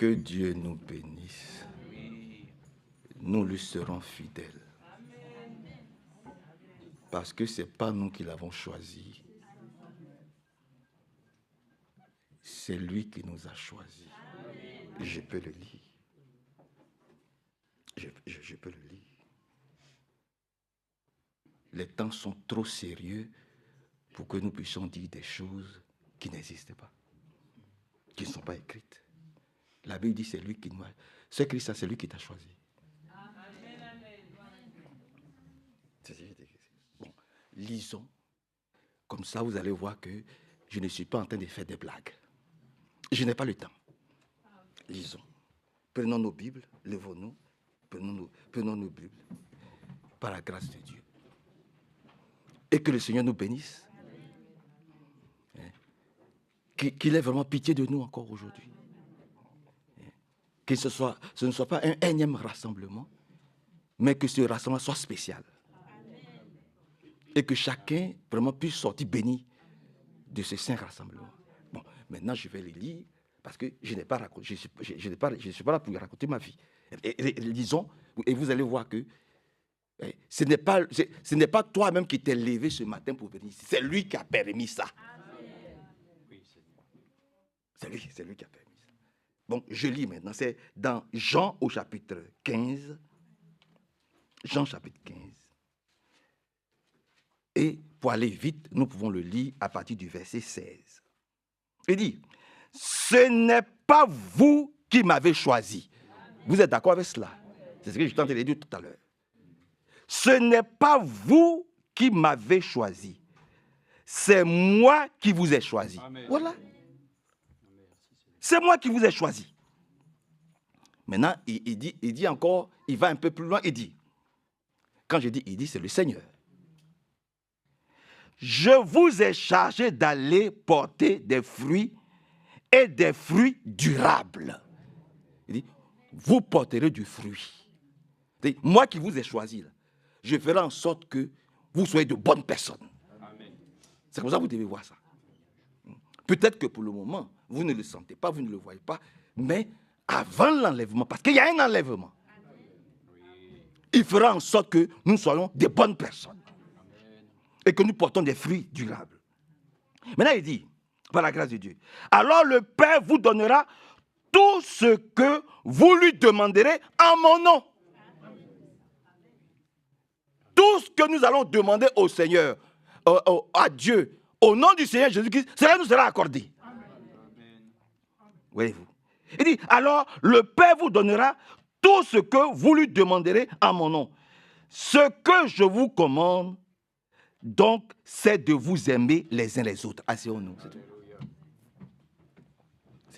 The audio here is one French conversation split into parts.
Que Dieu nous bénisse. Nous lui serons fidèles. Parce que ce n'est pas nous qui l'avons choisi. C'est lui qui nous a choisis. Je peux le lire. Je peux le lire. Les temps sont trop sérieux pour que nous puissions dire des choses qui n'existent pas, qui ne sont pas écrites. La Bible dit c'est lui qui nous a... Ce Christ, c'est lui qui t'a choisi. Bon, lisons. Comme ça, vous allez voir que je ne suis pas en train de faire des blagues. Je n'ai pas le temps. Lisons. Prenons nos Bibles, levons-nous, prenons nos Bibles, par la grâce de Dieu. Et que le Seigneur nous bénisse. Qu'il ait vraiment pitié de nous encore aujourd'hui. Que ce ne soit pas un énième rassemblement, mais que ce rassemblement soit spécial. Et que chacun vraiment puisse sortir béni de ce saint rassemblement. Bon, maintenant je vais les lire parce que je ne suis pas là pour raconter ma vie. Lisons, et vous allez voir que ce n'est pas toi-même qui t'es levé ce matin pour venir ici. C'est lui qui a permis ça. C'est lui qui a permis ça. Bon, je lis maintenant. C'est dans Jean au chapitre 15. Jean chapitre 15. Et pour aller vite, nous pouvons le lire à partir du verset 16. Il dit, ce n'est pas vous qui m'avez choisi. Vous êtes d'accord avec cela? C'est ce que je tentais de dire tout à l'heure. Ce n'est pas vous qui m'avez choisi. C'est moi qui vous ai choisi. Amen. Voilà. C'est moi qui vous ai choisi. Maintenant, il dit encore, il va un peu plus loin, il dit, quand je dis il dit, c'est le Seigneur. Je vous ai chargé d'aller porter des fruits et des fruits durables. Il dit, vous porterez du fruit. Il dit, moi qui vous ai choisi, là, je ferai en sorte que vous soyez de bonnes personnes. Amen. C'est comme ça que vous devez voir ça. Peut-être que pour le moment, vous ne le sentez pas, vous ne le voyez pas, mais avant l'enlèvement, parce qu'il y a un enlèvement, il fera en sorte que nous soyons des bonnes personnes et que nous portons des fruits durables. Maintenant, il dit, par la grâce de Dieu, alors le Père vous donnera tout ce que vous lui demanderez en mon nom. Tout ce que nous allons demander au Seigneur, à Dieu, au nom du Seigneur Jésus-Christ, cela nous sera accordé. Voyez-vous. Il dit, alors le Père vous donnera tout ce que vous lui demanderez en mon nom. Ce que je vous commande, donc, c'est de vous aimer les uns les autres. Asseyons-nous, c'est tout.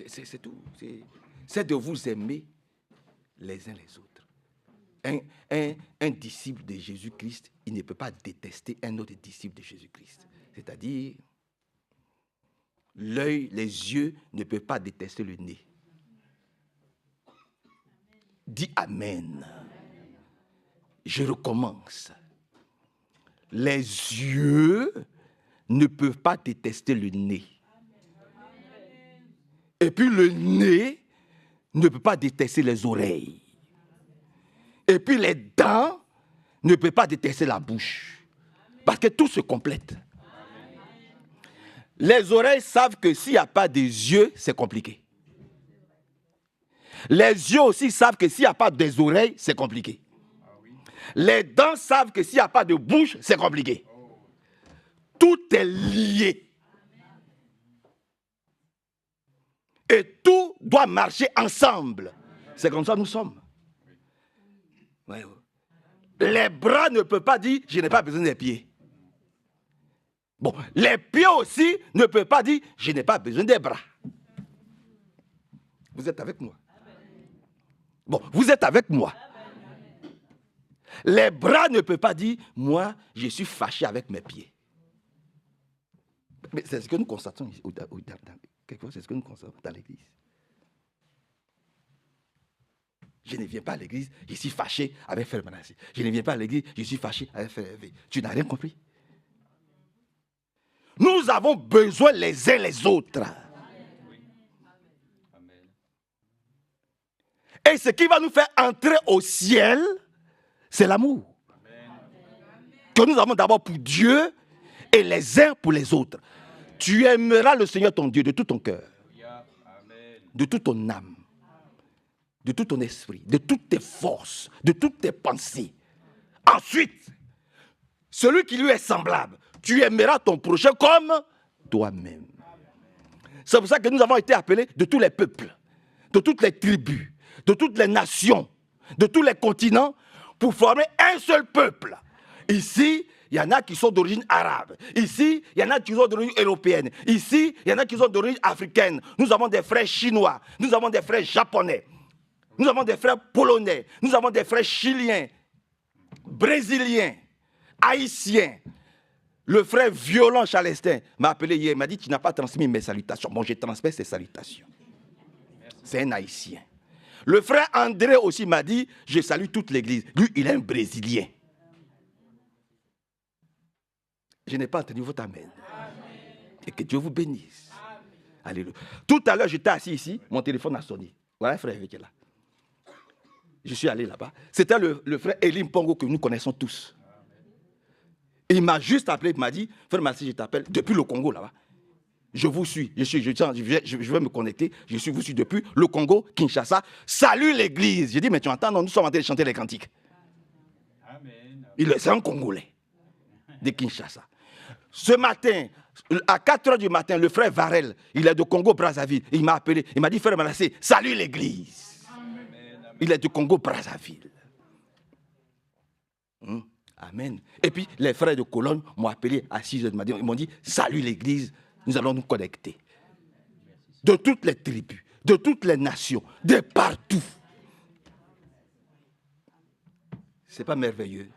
C'est tout. C'est de vous aimer les uns les autres. Un disciple de Jésus-Christ, il ne peut pas détester un autre disciple de Jésus-Christ. C'est-à-dire, l'œil, les yeux ne peuvent pas détester le nez. Dis Amen. Je recommence. Les yeux ne peuvent pas détester le nez. Et puis le nez ne peut pas détester les oreilles. Et puis les dents ne peuvent pas détester la bouche. Parce que tout se complète. Les oreilles savent que s'il n'y a pas des yeux, c'est compliqué. Les yeux aussi savent que s'il n'y a pas des oreilles, c'est compliqué. Les dents savent que s'il n'y a pas de bouche, c'est compliqué. Tout est lié. Et tout doit marcher ensemble. C'est comme ça que nous sommes. Ouais. Les bras ne peuvent pas dire, je n'ai pas besoin des pieds. Bon, les pieds aussi ne peuvent pas dire, je n'ai pas besoin des bras. Vous êtes avec moi? Bon, vous êtes avec moi. Les bras ne peuvent pas dire, moi, je suis fâché avec mes pieds. Mais c'est ce que nous constatons ici, c'est ce que nous constatons dans l'église. Je ne viens pas à l'église, je suis fâché avec Frère Manassé. Je ne viens pas à l'église, je suis fâché avec Frère Hervé. Tu n'as rien compris? Nous avons besoin les uns les autres. Et ce qui va nous faire entrer au ciel, c'est l'amour. Que nous avons d'abord pour Dieu et les uns pour les autres. Tu aimeras le Seigneur ton Dieu de tout ton cœur, de toute ton âme, de tout ton esprit, de toutes tes forces, de toutes tes pensées. Ensuite, celui qui lui est semblable, tu aimeras ton prochain comme toi-même. C'est pour ça que nous avons été appelés de tous les peuples, de toutes les tribus, de toutes les nations, de tous les continents, pour former un seul peuple. Ici, il y en a qui sont d'origine arabe. Ici, il y en a qui sont d'origine européenne. Ici, il y en a qui sont d'origine africaine. Nous avons des frères chinois, nous avons des frères japonais, nous avons des frères polonais, nous avons des frères chiliens, brésiliens, haïtiens. Le frère Violent Chalestin m'a appelé hier, il m'a dit, tu n'as pas transmis mes salutations. Bon, je transmets ses salutations. C'est un haïtien. Le frère André aussi m'a dit, je salue toute l'église. Lui, il est un Brésilien. Je n'ai pas entendu votre amen. Et que Dieu vous bénisse. Alléluia. Tout à l'heure, j'étais assis ici, mon téléphone a sonné. Voilà, frère qui est là. Je suis allé là-bas. C'était le frère Elie Mpongo que nous connaissons tous. Il m'a juste appelé, il m'a dit, frère Massi, je t'appelle depuis le Congo là-bas. Je vous suis, je vais me connecter, vous suis depuis le Congo, Kinshasa. Salut l'église. J'ai dit, mais tu entends, non, nous sommes en train de chanter les cantiques. C'est un Congolais de Kinshasa. Ce matin, à 4h du matin, le frère Varel, il est de Congo-Brazzaville. Il m'a appelé, il m'a dit, frère Manassé, salut l'église. Il est de Congo-Brazzaville. Amen. Et puis, les frères de Cologne m'ont appelé à 6h du matin. Ils m'ont dit, salut l'église, nous allons nous connecter. De toutes les tribus, de toutes les nations, de partout. C'est pas merveilleux?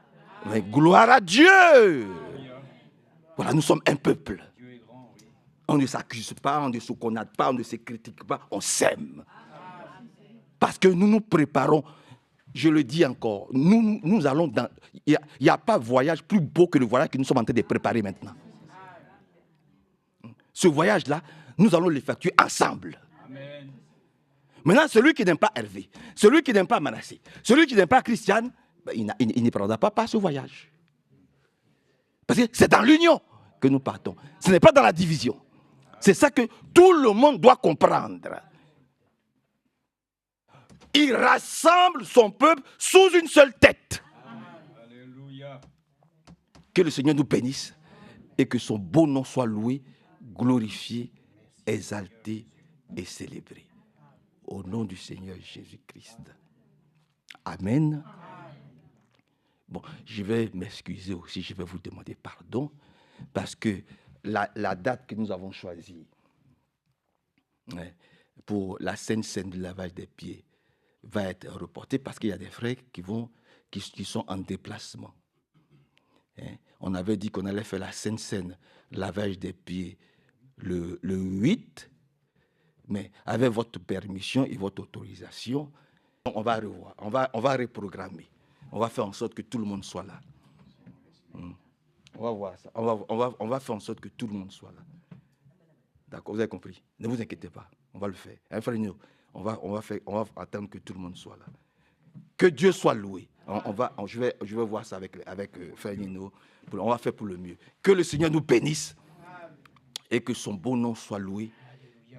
Mais gloire à Dieu! Voilà, nous sommes un peuple. On ne s'accuse pas, on ne se connaît pas, on ne se critique pas, on s'aime. Parce que nous nous préparons. Je le dis encore, nous allons dans... Il n'y a pas de voyage plus beau que le voyage que nous sommes en train de préparer maintenant. Ce voyage-là, nous allons l'effectuer ensemble. Amen. Maintenant, celui qui n'aime pas Hervé, celui qui n'aime pas Manassé, celui qui n'aime pas Christiane, il ne prendra pas ce voyage. Parce que c'est dans l'union que nous partons. Ce n'est pas dans la division. C'est ça que tout le monde doit comprendre. Il rassemble son peuple sous une seule tête. Alléluia. Que le Seigneur nous bénisse et que son beau nom soit loué, glorifié, exalté et célébré. Au nom du Seigneur Jésus-Christ. Amen. Bon, je vais m'excuser aussi, je vais vous demander pardon parce que la date que nous avons choisie pour la Sainte Seine du lavage des pieds va être reportée parce qu'il y a des frères qui sont en déplacement. On avait dit qu'on allait faire la Sainte Seine, lavage des pieds, le 8, mais avec votre permission et votre autorisation, on va revoir, on va reprogrammer. On va faire en sorte que tout le monde soit là. On va voir ça. On va faire en sorte que tout le monde soit là. D'accord, vous avez compris? Ne vous inquiétez pas, on va le faire. On va attendre que tout le monde soit là. Que Dieu soit loué. Je vais voir ça avec Frère Nino. On va faire pour le mieux. Que le Seigneur nous bénisse et que son beau nom soit loué,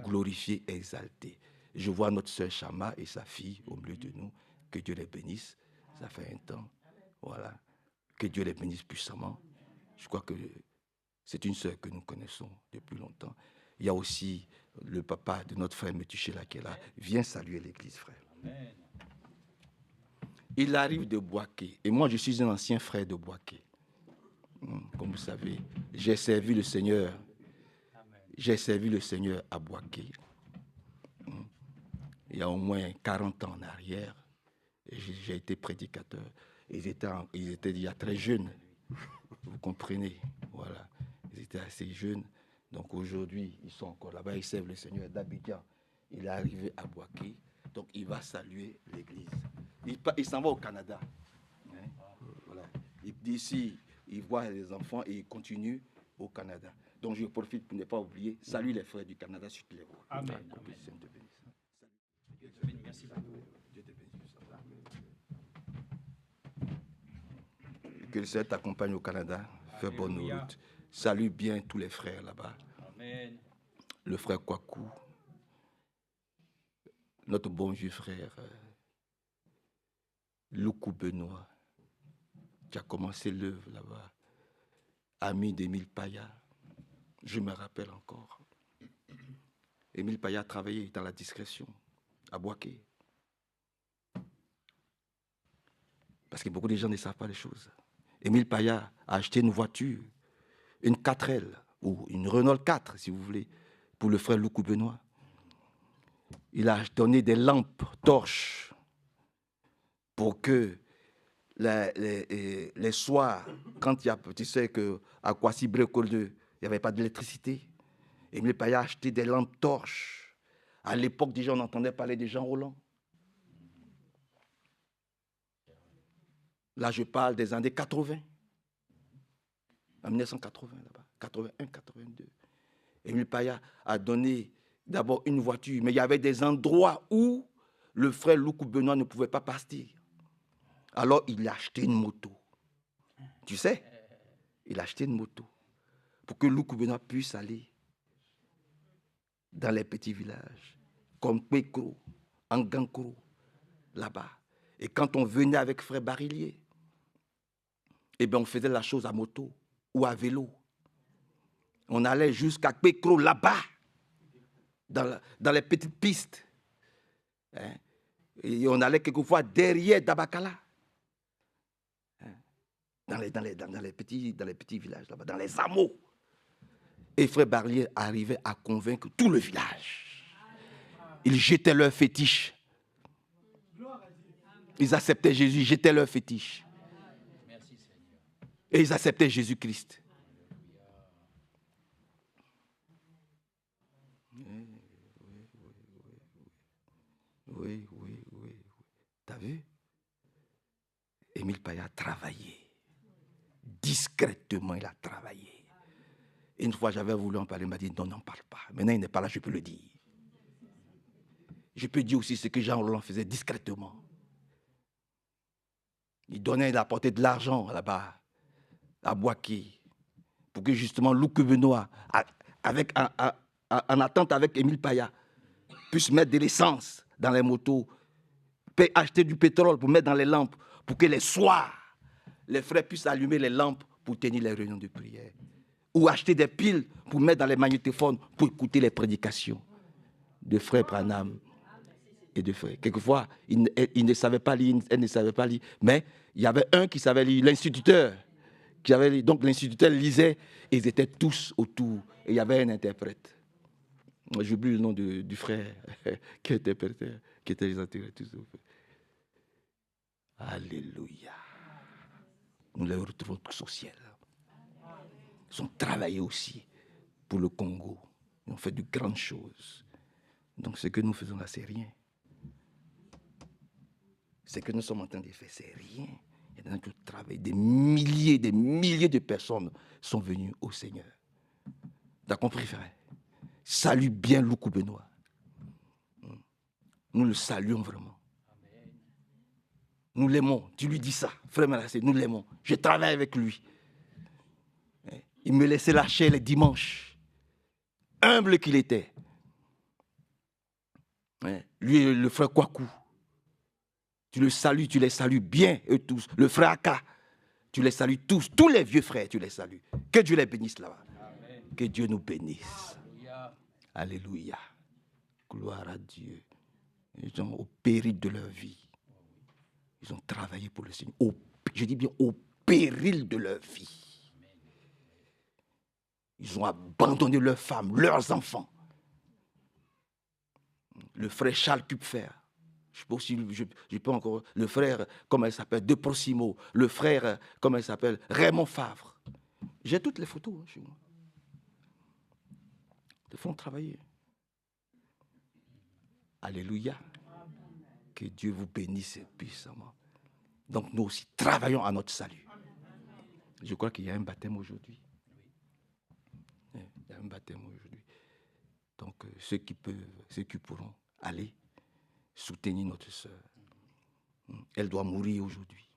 glorifié et exalté. Je vois notre sœur Chama et sa fille au milieu de nous. Que Dieu les bénisse. Ça fait un temps. Voilà. Que Dieu les bénisse puissamment. Je crois que c'est une sœur que nous connaissons depuis longtemps. Il y a aussi le papa de notre frère Metuchela qui est là. Viens saluer l'église, frère. Amen. Il arrive de Boaké. Et moi, je suis un ancien frère de Boaké. Comme vous savez, j'ai servi le Seigneur. J'ai servi le Seigneur à Boaké. Il y a au moins 40 ans en arrière. J'ai été prédicateur. Ils étaient déjà très jeunes. Vous comprenez? Voilà. Ils étaient assez jeunes. Donc aujourd'hui, ils sont encore là-bas. Ils servent le Seigneur d'Abidjan. Il est arrivé à Boaké. Donc il va saluer l'église. Il s'en va au Canada. Voilà. D'ici, il voit les enfants et il continue au Canada. Donc je profite pour ne pas oublier. Salut les frères du Canada, si tu les vois. Amen. Dieu te bénisse. Merci beaucoup. Dieu te bénisse. Que le Seigneur t'accompagne au Canada. Fais bonne route. Salue bien tous les frères là-bas. Amen. Le frère Kwaku. Notre bon vieux frère Loukou Benoît, qui a commencé l'œuvre là-bas. Ami d'Émile Paya. Je me rappelle encore. Émile Paya a travaillé dans la discrétion à Boaké. Parce que beaucoup de gens ne savent pas les choses. Émile Paya a acheté une voiture, une 4L, ou une Renault 4, si vous voulez, pour le frère Loukou Benoît. Il a donné des lampes torches pour que les soirs, quand il y a, tu sais qu'à Kwasi-Brécole 2, il n'y avait pas d'électricité. Émile Paya a acheté des lampes torches. À l'époque, déjà, on entendait parler de Jean Roland. Là, je parle des années 80. En 1980, là-bas. 81, 82. Émile Paya a donné d'abord une voiture, mais il y avait des endroits où le frère Loukou Benoît ne pouvait pas partir. Alors, il a acheté une moto. Tu sais, il a acheté une moto pour que Loukou Benoît puisse aller dans les petits villages, comme Pécro, Angankoro, là-bas. Et quand on venait avec frère Barillier, eh bien, on faisait la chose à moto ou à vélo. On allait jusqu'à Pécro, là-bas, dans les petites pistes. Hein? Et on allait quelquefois derrière Dabakala. Hein? Dans les petits villages, là-bas, dans les hameaux. Et frère Barillier arrivait à convaincre tout le village. Ils jetaient leurs fétiches. Ils acceptaient Jésus, ils jetaient leurs fétiches. Et ils acceptaient Jésus-Christ. Oui. T'as vu? Émile Paya a travaillé. Discrètement, il a travaillé. Et une fois, j'avais voulu en parler, il m'a dit, non, n'en parle pas. Maintenant, il n'est pas là, je peux le dire. Je peux dire aussi ce que Jean Roland faisait discrètement. Il donnait, il apportait de l'argent là-bas, à Boaké, pour que justement Loukou Benoît, en attente avec Émile Paya, puisse mettre de l'essence dans les motos, acheter du pétrole pour mettre dans les lampes, pour que les soirs, les frères puissent allumer les lampes pour tenir les réunions de prière. Ou acheter des piles pour mettre dans les magnétophones pour écouter les prédications de frère Branham et de frères. Quelquefois, ils ne savaient pas lire, elles ne savaient pas lire, mais il y avait un qui savait lire, l'instituteur. Donc l'instituteur lisait et ils étaient tous autour. Et il y avait un interprète. J'oublie le nom du frère qui interprétait, qui était les interprètes. Alléluia. Nous les retrouvons tous au ciel. Ils ont travaillé aussi pour le Congo. Ils ont fait de grandes choses. Donc ce que nous faisons là, c'est rien. Ce que nous sommes en train de faire, c'est rien. Il y a dans tout travail. Des milliers de personnes sont venues au Seigneur. Tu as compris, frère? Salue bien Loukou Benoît. Nous le saluons vraiment. Nous l'aimons. Tu lui dis ça, frère Manassé, nous l'aimons. Je travaille avec lui. Il me laissait lâcher les dimanches. Humble qu'il était. Lui et le frère Kwaku. Tu le salues, tu les salues bien, eux tous. Le frère Aka, tu les salues tous. Tous les vieux frères, tu les salues. Que Dieu les bénisse là-bas. Amen. Que Dieu nous bénisse. Alléluia. Alléluia. Gloire à Dieu. Ils ont, au péril de leur vie, ils ont travaillé pour le Seigneur. Je dis bien au péril de leur vie. Ils ont abandonné leurs femmes, leurs enfants. Le frère Charles Kupfer, je peux encore, le frère, comment il s'appelle, De Proximo, le frère, comment il s'appelle, Raymond Favre. J'ai toutes les photos chez moi. Ils font travailler. Alléluia. Que Dieu vous bénisse puissamment. Donc nous aussi travaillons à notre salut. Je crois qu'il y a un baptême aujourd'hui. Il y a un baptême aujourd'hui. Donc ceux qui peuvent, ceux qui pourront aller soutenir notre sœur. Elle doit mourir aujourd'hui.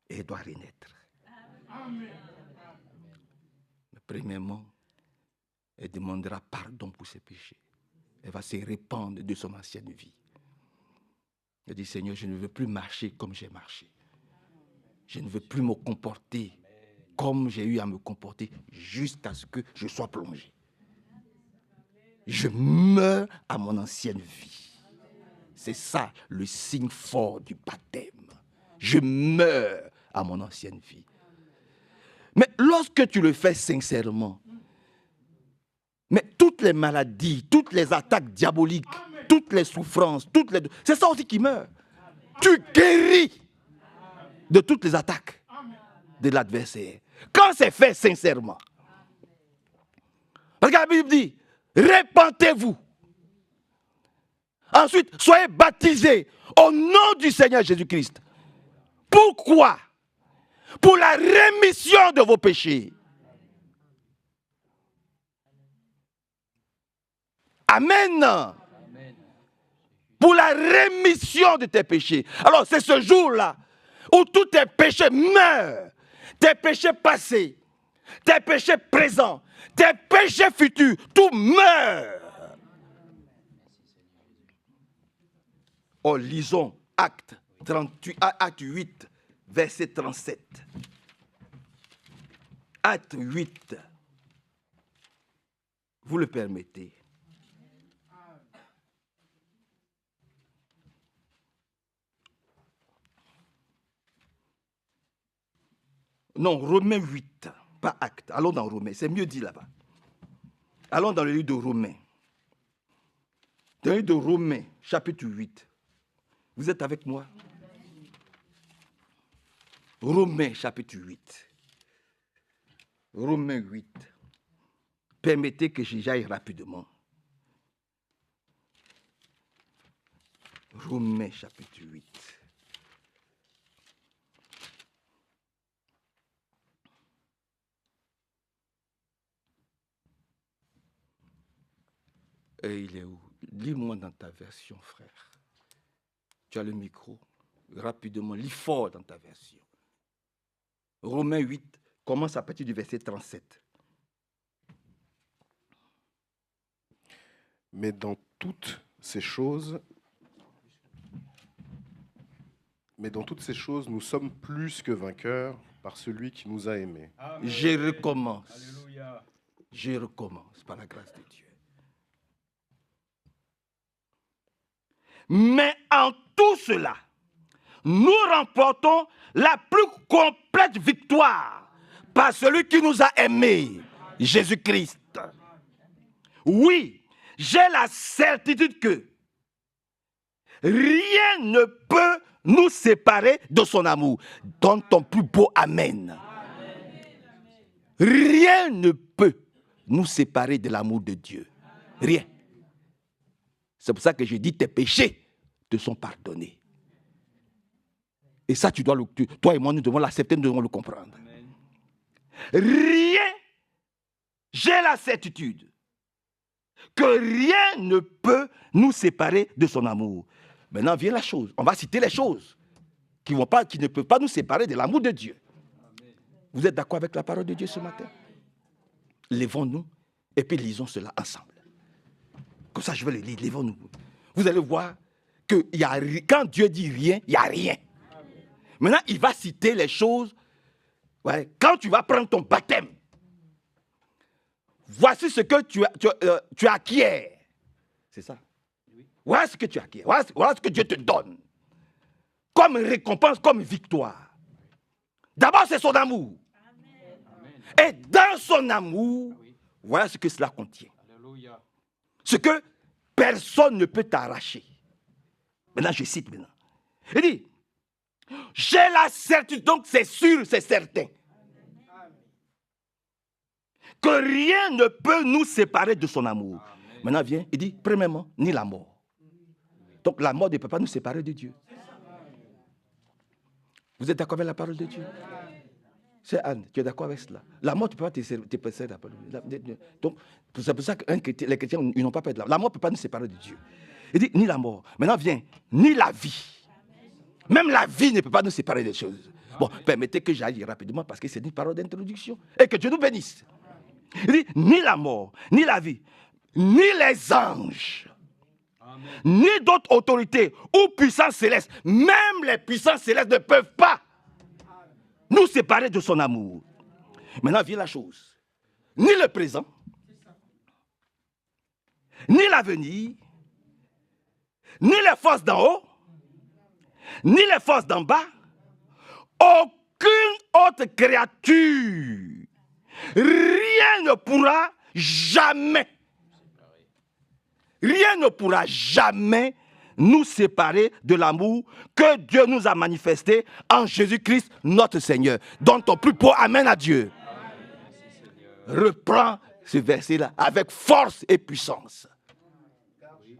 et elle doit renaître. Mais premièrement, elle demandera pardon pour ses péchés. Elle va se répandre de son ancienne vie. Elle dit, Seigneur, je ne veux plus marcher comme j'ai marché. Je ne veux plus me comporter comme j'ai eu à me comporter jusqu'à ce que je sois plongé. Je meurs à mon ancienne vie. C'est ça le signe fort du baptême. Je meurs à mon ancienne vie. Mais lorsque tu le fais sincèrement, mais toutes les maladies, toutes les attaques diaboliques, toutes les souffrances, c'est ça aussi qui meurt. Tu guéris de toutes les attaques de l'adversaire. Quand c'est fait sincèrement. Parce que la Bible dit, répentez-vous. Ensuite, soyez baptisés au nom du Seigneur Jésus-Christ. Pourquoi? Pour la rémission de vos péchés. Amen. Pour la rémission de tes péchés. Alors, c'est ce jour-là où tous tes péchés meurent. Tes péchés passés, tes péchés présents, tes péchés futurs, tout meurt. Oh, lisons Acte 8, verset 37. Acte 8. Vous le permettez. Non, Romains 8, pas Acte. Allons dans Romains, c'est mieux dit là-bas. Allons dans le livre de Romains. Dans le livre de Romains, chapitre 8. Vous êtes avec moi? Romains, chapitre 8. Romains 8. Permettez que j'aille rapidement. Romains, chapitre 8. Et il est où? Lis-moi dans ta version, frère. Tu as le micro. Rapidement, lis fort dans ta version. Romains 8 commence à partir du verset 37. Mais dans toutes ces choses, nous sommes plus que vainqueurs par celui qui nous a aimés. Amen. Je recommence. Alléluia. Je recommence par la grâce de Dieu. Mais en tout cela, nous remportons la plus complète victoire par celui qui nous a aimés, Jésus-Christ. Oui, j'ai la certitude que rien ne peut nous séparer de son amour. Donne ton plus beau Amen. Rien ne peut nous séparer de l'amour de Dieu. Rien. C'est pour ça que je dis tes péchés te sont pardonnés. Et ça, toi et moi, nous devons l'accepter, nous devons le comprendre. Amen. Rien, j'ai la certitude que rien ne peut nous séparer de son amour. Maintenant vient la chose. On va citer les choses qui ne peuvent pas nous séparer de l'amour de Dieu. Amen. Vous êtes d'accord avec la parole de Dieu ce matin? Lèvons-nous et puis lisons cela ensemble. Comme ça, je vais le lire. Lèvons-nous. Vous allez voir que quand Dieu dit rien, il n'y a rien. Amen. Maintenant, il va citer les choses. Ouais, quand tu vas prendre ton baptême, voici ce que tu acquiers. C'est ça? Oui. Voilà ce que tu acquiers. Voilà ce que Dieu te donne. Comme récompense, comme victoire. D'abord, c'est son amour. Amen. Et dans son amour, voilà ce que cela contient. Alléluia. Ce que personne ne peut t'arracher. Maintenant, je cite maintenant. Il dit, j'ai la certitude, donc c'est sûr, c'est certain, que rien ne peut nous séparer de son amour. Amen. Maintenant, viens, il dit, premièrement, ni la mort. Donc la mort ne peut pas nous séparer de Dieu. Vous êtes d'accord avec la parole de Dieu? C'est Anne, tu es d'accord avec cela? La mort, tu ne peux pas te séparer de la parole de Dieu. Donc, c'est pour ça que les chrétiens, ils n'ont pas peur de la mort ne peut pas nous séparer de Dieu. Il dit, ni la mort. Maintenant, viens, ni la vie. Même la vie ne peut pas nous séparer des choses. Bon, permettez que j'aille rapidement parce que c'est une parole d'introduction. Et que Dieu nous bénisse. Il dit, ni la mort, ni la vie, ni les anges, ni d'autres autorités ou puissances célestes, même les puissances célestes ne peuvent pas nous séparer de son amour. Maintenant vient la chose. Ni le présent, ni l'avenir, ni les forces d'en haut, ni les forces d'en bas, aucune autre créature, rien ne pourra jamais nous séparer de l'amour que Dieu nous a manifesté en Jésus-Christ notre Seigneur. Donne ton plus beau amen à Dieu. Reprends ce verset-là avec force et puissance.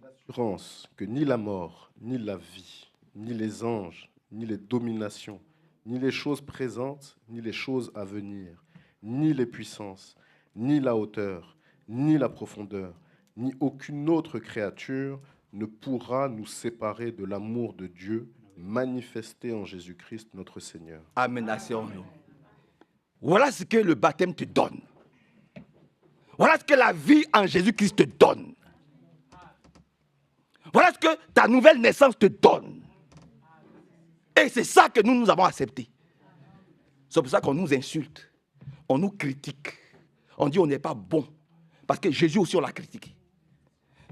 L'assurance que ni la mort, ni la vie, ni les anges, ni les dominations, ni les choses présentes, ni les choses à venir, ni les puissances, ni la hauteur, ni la profondeur, ni aucune autre créature ne pourra nous séparer de l'amour de Dieu manifesté en Jésus-Christ notre Seigneur. Amen. Asseyons-nous. Voilà ce que le baptême te donne. Voilà ce que la vie en Jésus-Christ te donne. Voilà ce que ta nouvelle naissance te donne. Et c'est ça que nous avons accepté. C'est pour ça qu'on nous insulte, on nous critique, on dit on n'est pas bon. Parce que Jésus aussi on l'a critiqué.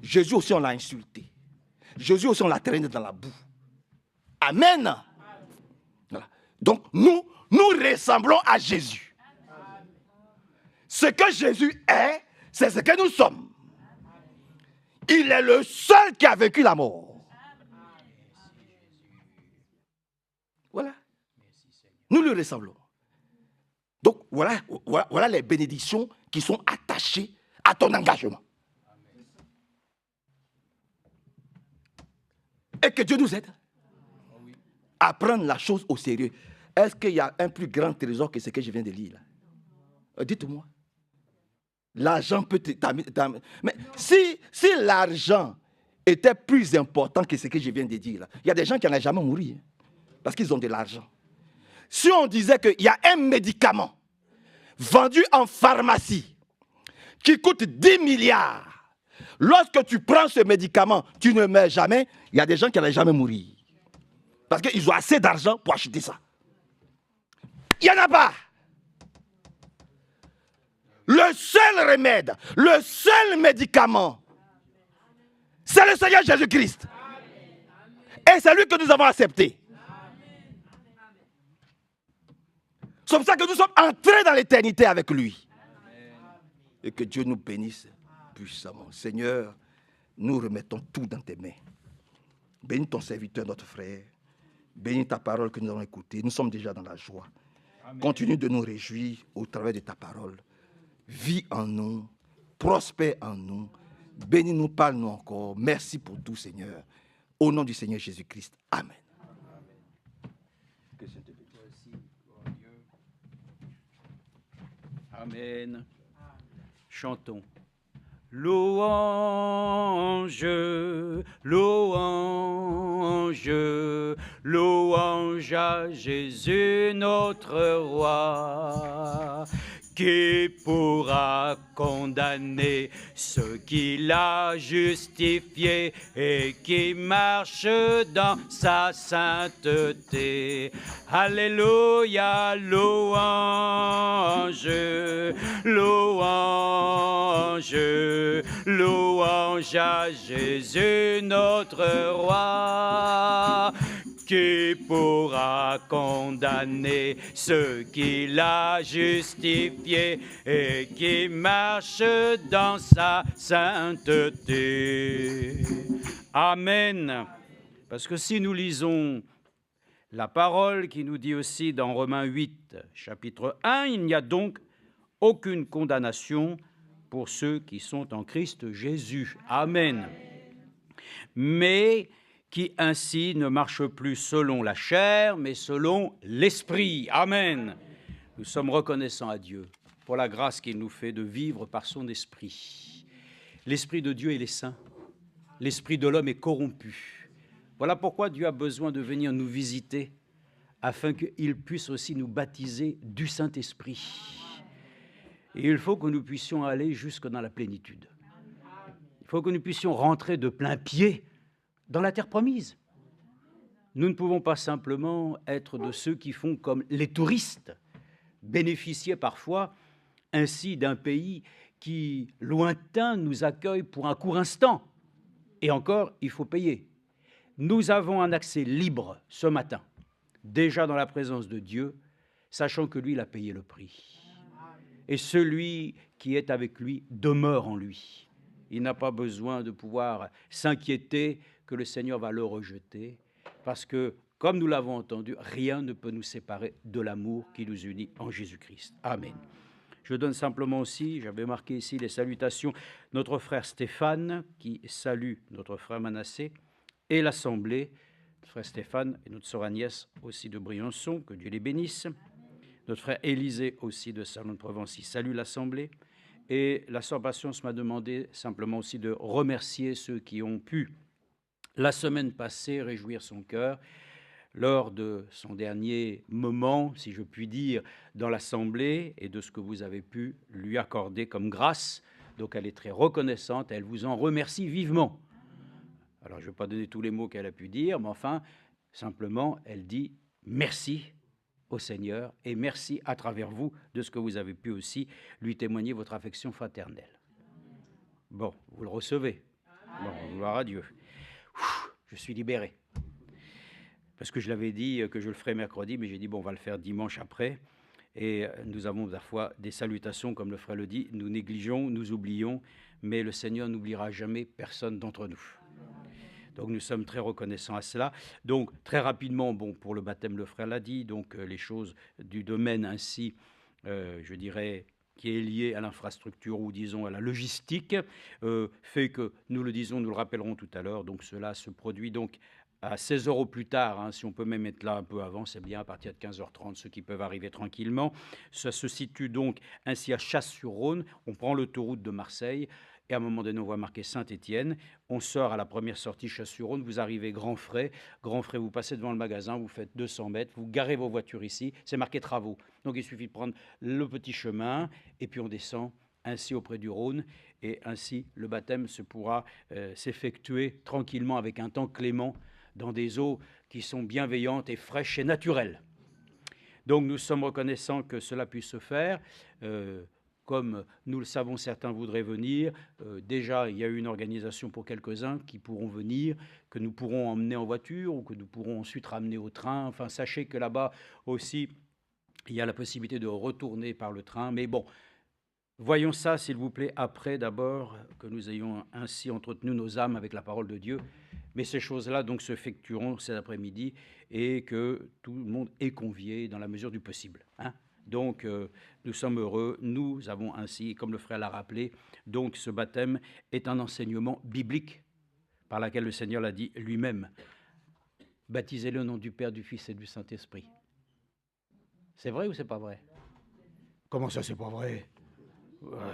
Jésus aussi on l'a insulté. Jésus aussi on l'a traîné dans la boue. Amen. Voilà. Donc nous ressemblons à Jésus. Ce que Jésus est, c'est ce que nous sommes. Il est le seul qui a vécu la mort. Voilà. Nous lui ressemblons. Donc voilà les bénédictions qui sont attachées à ton engagement. Et que Dieu nous aide à prendre la chose au sérieux. Est-ce qu'il y a un plus grand trésor que ce que je viens de lire là? Dites-moi. L'argent peut t'amener. Mais si l'argent était plus important que ce que je viens de dire là, il y a des gens qui n'allaient jamais mourir parce qu'ils ont de l'argent. Si on disait qu'il y a un médicament vendu en pharmacie qui coûte 10 milliards, lorsque tu prends ce médicament, tu ne meurs jamais, il y a des gens qui n'allaient jamais mourir. Parce qu'ils ont assez d'argent pour acheter ça. Il n'y en a pas. Le seul remède, le seul médicament, c'est le Seigneur Jésus-Christ. Et c'est lui que nous avons accepté. C'est pour ça que nous sommes entrés dans l'éternité avec lui. Et que Dieu nous bénisse puissamment. Seigneur, nous remettons tout dans tes mains. Bénis ton serviteur, notre frère. Bénis ta parole que nous avons écoutée. Nous sommes déjà dans la joie. Amen. Continue de nous réjouir au travers de ta parole. Vis en nous, prospère en nous. Bénis-nous, parle-nous encore. Merci pour tout, Seigneur. Au nom du Seigneur Jésus-Christ. Amen. Amen. Chantons. Louange, louange, louange à Jésus notre roi. Qui pourra condamner ceux qu'il a justifiés et qui marchent dans sa sainteté? Alléluia, louange, louange, louange à Jésus notre roi. Qui pourra condamner ceux qu'il a justifiés et qui marchent dans sa sainteté? Amen. Parce que si nous lisons la parole qui nous dit aussi dans Romains 8, chapitre 1, il n'y a donc aucune condamnation pour ceux qui sont en Christ Jésus. Amen. Mais qui ainsi ne marche plus selon la chair, mais selon l'esprit. Amen. Nous sommes reconnaissants à Dieu pour la grâce qu'il nous fait de vivre par son esprit. L'esprit de Dieu, il est saint. L'esprit de l'homme est corrompu. Voilà pourquoi Dieu a besoin de venir nous visiter afin qu'il puisse aussi nous baptiser du Saint-Esprit. Et il faut que nous puissions aller jusque dans la plénitude. Il faut que nous puissions rentrer de plein pied dans la terre promise. Nous ne pouvons pas simplement être de ceux qui font comme les touristes, bénéficier parfois ainsi d'un pays qui, lointain, nous accueille pour un court instant. Et encore, il faut payer. Nous avons un accès libre ce matin, déjà dans la présence de Dieu, sachant que lui, il a payé le prix. Et celui qui est avec lui demeure en lui. Il n'a pas besoin de pouvoir s'inquiéter que le Seigneur va le rejeter, parce que, comme nous l'avons entendu, rien ne peut nous séparer de l'amour qui nous unit en Jésus-Christ. Amen. Je donne simplement aussi, j'avais marqué ici les salutations, notre frère Stéphane, qui salue notre frère Manassé, et l'Assemblée, notre frère Stéphane et notre sœur Agnès aussi de Briançon, que Dieu les bénisse. Notre frère Élisée aussi de Salon-de-Provence, il salue l'Assemblée. Et la sœur Patience m'a demandé simplement aussi de remercier ceux qui ont pu, la semaine passée, réjouir son cœur lors de son dernier moment, si je puis dire, dans l'Assemblée et de ce que vous avez pu lui accorder comme grâce. Donc elle est très reconnaissante, elle vous en remercie vivement. Alors je ne vais pas donner tous les mots qu'elle a pu dire, mais enfin, simplement, elle dit merci au Seigneur et merci à travers vous de ce que vous avez pu aussi lui témoigner votre affection fraternelle. Bon, vous le recevez. Bon, gloire à Dieu. Je suis libéré. Parce que je l'avais dit que je le ferais mercredi, mais j'ai dit, bon, on va le faire dimanche après. Et nous avons parfois des salutations, comme le frère le dit, nous négligeons, nous oublions, mais le Seigneur n'oubliera jamais personne d'entre nous. Donc nous sommes très reconnaissants à cela. Donc très rapidement, bon, pour le baptême, le frère l'a dit, donc les choses du domaine ainsi, je dirais, qui est lié à l'infrastructure ou disons à la logistique, fait que nous le disons, nous le rappellerons tout à l'heure, donc cela se produit donc à 16 heures au plus tard, hein, si on peut même être là un peu avant, c'est bien, à partir de 15h30, ceux qui peuvent arriver tranquillement. Ça se situe donc ainsi à Chasse-sur-Rhône, on prend l'autoroute de Marseille, et à un moment donné, on voit marqué Saint-Étienne, on sort à la première sortie Chasse-sur-Rhône, vous arrivez Grand Frais, vous passez devant le magasin, vous faites 200 mètres, vous garez vos voitures ici, c'est marqué travaux. Donc il suffit de prendre le petit chemin, et puis on descend ainsi auprès du Rhône, et ainsi le baptême se pourra s'effectuer tranquillement avec un temps clément, dans des eaux qui sont bienveillantes et fraîches et naturelles. Donc nous sommes reconnaissants que cela puisse se faire. Comme nous le savons, certains voudraient venir. Déjà, il y a eu une organisation pour quelques-uns qui pourront venir, que nous pourrons emmener en voiture ou que nous pourrons ensuite ramener au train. Enfin, sachez que là-bas aussi, il y a la possibilité de retourner par le train. Mais bon, voyons ça, s'il vous plaît, après d'abord, que nous ayons ainsi entretenu nos âmes avec la parole de Dieu. Mais ces choses-là donc s'effectueront cet après-midi et que tout le monde est convié dans la mesure du possible. Hein. Donc nous sommes heureux, nous avons ainsi, comme le frère l'a rappelé, donc ce baptême est un enseignement biblique par lequel le Seigneur l'a dit lui-même. Baptisez-le au nom du Père, du Fils et du Saint-Esprit. C'est vrai ou c'est pas vrai? Comment ça c'est pas vrai?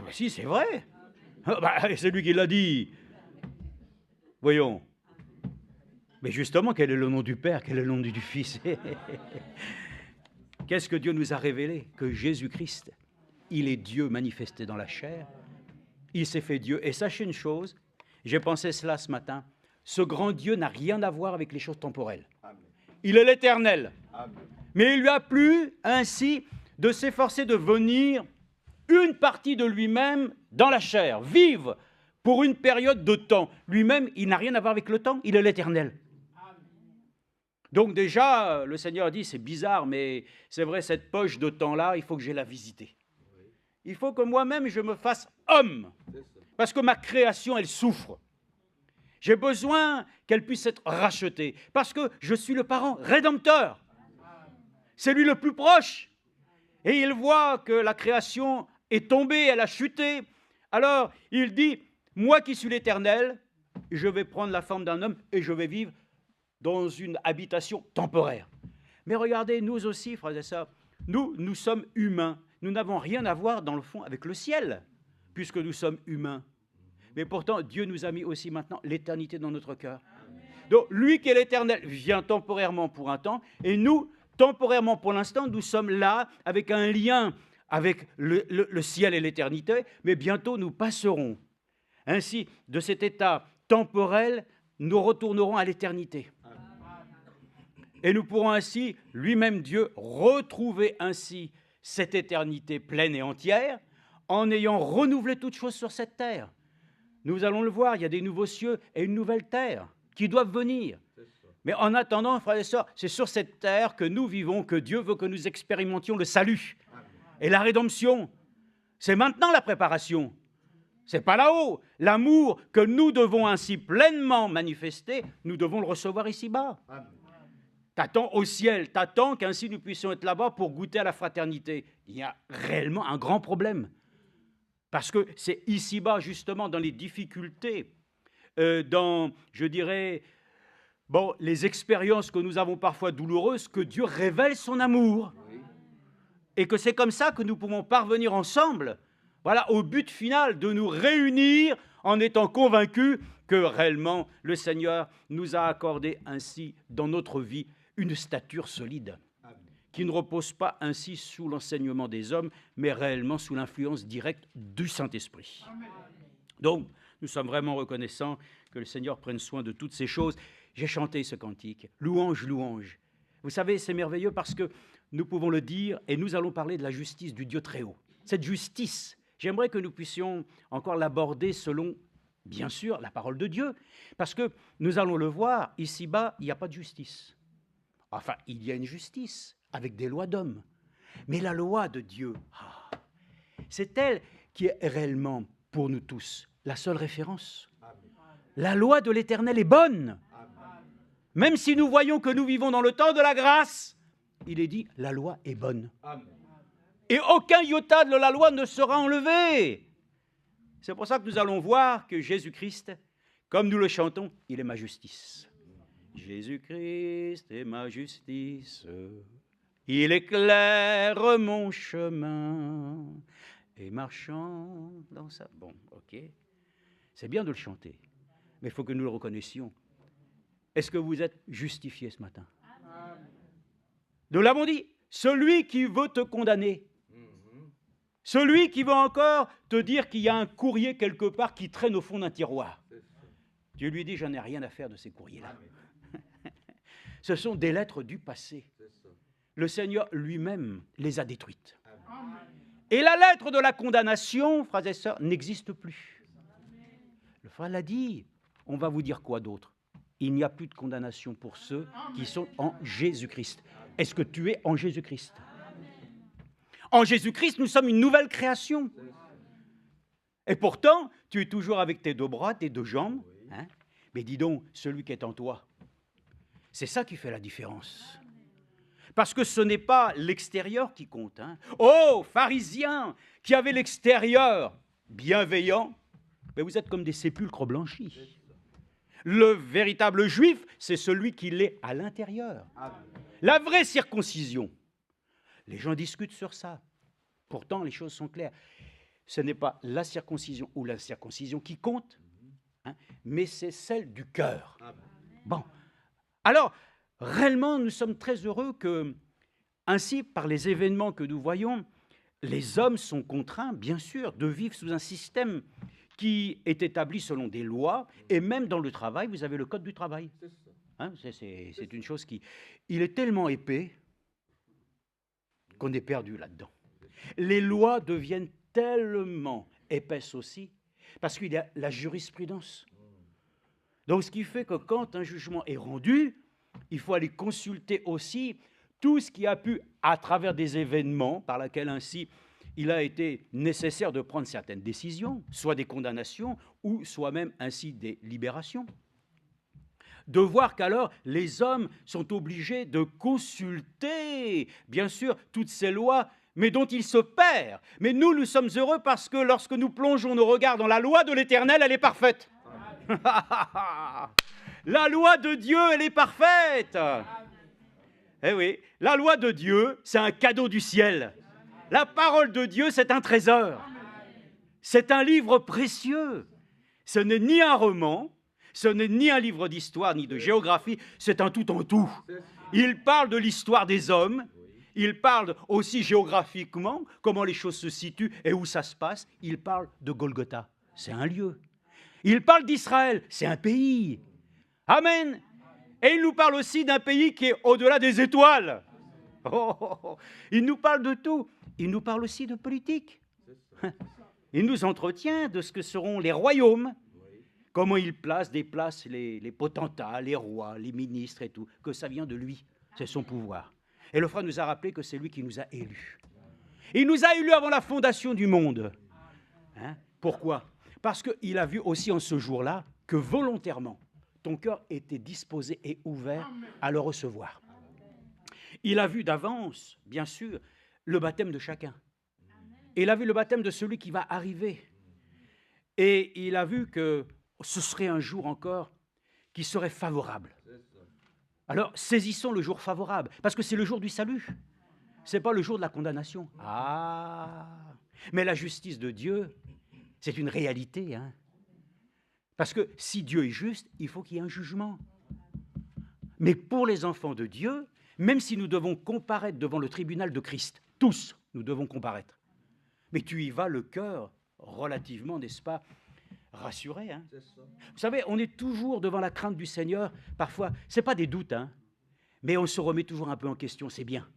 Mais si, c'est vrai. C'est lui qui l'a dit. Voyons. Mais justement, quel est le nom du Père? Quel est le nom du Fils? Qu'est-ce que Dieu nous a révélé? Que Jésus-Christ, il est Dieu manifesté dans la chair. Il s'est fait Dieu. Et sachez une chose, j'ai pensé cela ce matin, ce grand Dieu n'a rien à voir avec les choses temporelles. Il est l'Éternel. Mais il lui a plu ainsi de s'efforcer de venir une partie de lui-même dans la chair, vivre pour une période de temps. Lui-même, il n'a rien à voir avec le temps, il est l'Éternel. Donc déjà, le Seigneur a dit, c'est bizarre, mais c'est vrai, cette poche de temps-là, il faut que j'aille la visiter. Il faut que moi-même, je me fasse homme, parce que ma création, elle souffre. J'ai besoin qu'elle puisse être rachetée, parce que je suis le parent rédempteur. C'est lui le plus proche. Et il voit que la création est tombée, elle a chuté. Alors, il dit, moi qui suis l'Éternel, je vais prendre la forme d'un homme et je vais vivre dans une habitation temporaire. Mais regardez, nous aussi, frères et sœurs, nous sommes humains. Nous n'avons rien à voir, dans le fond, avec le ciel, puisque nous sommes humains. Mais pourtant, Dieu nous a mis aussi maintenant l'éternité dans notre cœur. Donc, lui qui est l'Éternel vient temporairement pour un temps, et nous temporairement pour l'instant, nous sommes là avec un lien avec le ciel et l'éternité, mais bientôt nous passerons. Ainsi, de cet état temporel, nous retournerons à l'éternité. Et nous pourrons ainsi, lui-même Dieu, retrouver ainsi cette éternité pleine et entière en ayant renouvelé toutes choses sur cette terre. Nous allons le voir, il y a des nouveaux cieux et une nouvelle terre qui doivent venir. Mais en attendant, frères et sœurs, c'est sur cette terre que nous vivons, que Dieu veut que nous expérimentions le salut et la rédemption. C'est maintenant la préparation. C'est pas là-haut. L'amour que nous devons ainsi pleinement manifester, nous devons le recevoir ici-bas. T'attends au ciel, t'attends qu'ainsi nous puissions être là-bas pour goûter à la fraternité. Il y a réellement un grand problème. Parce que c'est ici-bas, justement, dans les difficultés, dans, je dirais, les expériences que nous avons parfois douloureuses, que Dieu révèle son amour. Et que c'est comme ça que nous pouvons parvenir ensemble, voilà, au but final de nous réunir en étant convaincus que réellement le Seigneur nous a accordé ainsi dans notre vie une stature solide, qui ne repose pas ainsi sous l'enseignement des hommes, mais réellement sous l'influence directe du Saint-Esprit. Donc, nous sommes vraiment reconnaissants que le Seigneur prenne soin de toutes ces choses. J'ai chanté ce cantique, louange, louange. Vous savez, c'est merveilleux parce que nous pouvons le dire et nous allons parler de la justice du Dieu très haut. Cette justice, j'aimerais que nous puissions encore l'aborder selon, bien sûr, la parole de Dieu, parce que nous allons le voir, ici-bas, il n'y a pas de justice. Enfin, il y a une justice avec des lois d'hommes. Mais la loi de Dieu, c'est elle qui est réellement, pour nous tous, la seule référence. La loi de l'Éternel est bonne. Même si nous voyons que nous vivons dans le temps de la grâce, il est dit, la loi est bonne. Et aucun iota de la loi ne sera enlevé. C'est pour ça que nous allons voir que Jésus-Christ, comme nous le chantons, il est ma justice. Jésus-Christ est ma justice, il éclaire mon chemin, et marchant dans sa... Bon, ok, c'est bien de le chanter, mais il faut que nous le reconnaissions. Est-ce que vous êtes justifié ce matin? Nous l'avons dit, celui qui veut te condamner, celui qui veut encore te dire qu'il y a un courrier quelque part qui traîne au fond d'un tiroir, Dieu lui dit, j'en ai rien à faire de ces courriers-là. Ce sont des lettres du passé. Le Seigneur lui-même les a détruites. Et la lettre de la condamnation, frères et sœurs, n'existe plus. Le frère l'a dit. On va vous dire quoi d'autre? Il n'y a plus de condamnation pour ceux qui sont en Jésus-Christ. Est-ce que tu es en Jésus-Christ? En Jésus-Christ, nous sommes une nouvelle création. Et pourtant, tu es toujours avec tes deux bras, tes deux jambes. Hein? Mais dis donc, celui qui est en toi, c'est ça qui fait la différence. Parce que ce n'est pas l'extérieur qui compte. Hein. Oh, pharisiens, qui avaient l'extérieur bienveillant, mais vous êtes comme des sépulcres blanchis. Le véritable juif, c'est celui qui l'est à l'intérieur. La vraie circoncision. Les gens discutent sur ça. Pourtant, les choses sont claires. Ce n'est pas la circoncision ou l'incirconcision qui compte, hein, mais c'est celle du cœur. Bon. Alors, réellement, nous sommes très heureux que, ainsi, par les événements que nous voyons, les hommes sont contraints, bien sûr, de vivre sous un système qui est établi selon des lois, et même dans le travail, vous avez le code du travail. Hein, c'est une chose qui... Il est tellement épais qu'on est perdu là-dedans. Les lois deviennent tellement épaisses aussi, parce qu'il y a la jurisprudence. Donc, ce qui fait que quand un jugement est rendu, il faut aller consulter aussi tout ce qui a pu, à travers des événements par lesquels ainsi il a été nécessaire de prendre certaines décisions, soit des condamnations ou soit même ainsi des libérations. De voir qu'alors les hommes sont obligés de consulter, bien sûr, toutes ces lois, mais dont ils se perdent. Mais nous, nous sommes heureux parce que lorsque nous plongeons nos regards dans la loi de l'Éternel, elle est parfaite. La loi de Dieu, elle est parfaite. Eh oui, la loi de Dieu, c'est un cadeau du ciel. La parole de Dieu, c'est un trésor. C'est un livre précieux. Ce n'est ni un roman, ce n'est ni un livre d'histoire, ni de géographie, c'est un tout en tout. Il parle de l'histoire des hommes. Il parle aussi géographiquement, comment les choses se situent et où ça se passe. Il parle de Golgotha. C'est un lieu. Il parle d'Israël. C'est un pays. Amen. Et il nous parle aussi d'un pays qui est au-delà des étoiles. Oh, oh, oh. Il nous parle de tout. Il nous parle aussi de politique. Il nous entretient de ce que seront les royaumes. Comment il déplace les potentats, les rois, les ministres et tout. Que ça vient de lui. C'est son pouvoir. Et le frère nous a rappelé que c'est lui qui nous a élus. Il nous a élus avant la fondation du monde. Hein? Pourquoi? Parce qu'il a vu aussi en ce jour-là que volontairement, ton cœur était disposé et ouvert à le recevoir. Il a vu d'avance, bien sûr, le baptême de chacun. Et il a vu le baptême de celui qui va arriver. Et il a vu que ce serait un jour encore qui serait favorable. Alors, saisissons le jour favorable, parce que c'est le jour du salut. Ce n'est pas le jour de la condamnation. Ah! Mais la justice de Dieu, c'est une réalité. Hein? Parce que si Dieu est juste, il faut qu'il y ait un jugement. Mais pour les enfants de Dieu, même si nous devons comparaître devant le tribunal de Christ, tous, nous devons comparaître. Mais tu y vas le cœur relativement, n'est-ce pas, rassuré. Hein? Vous savez, on est toujours devant la crainte du Seigneur. Parfois, ce n'est pas des doutes, hein, mais on se remet toujours un peu en question, c'est bien.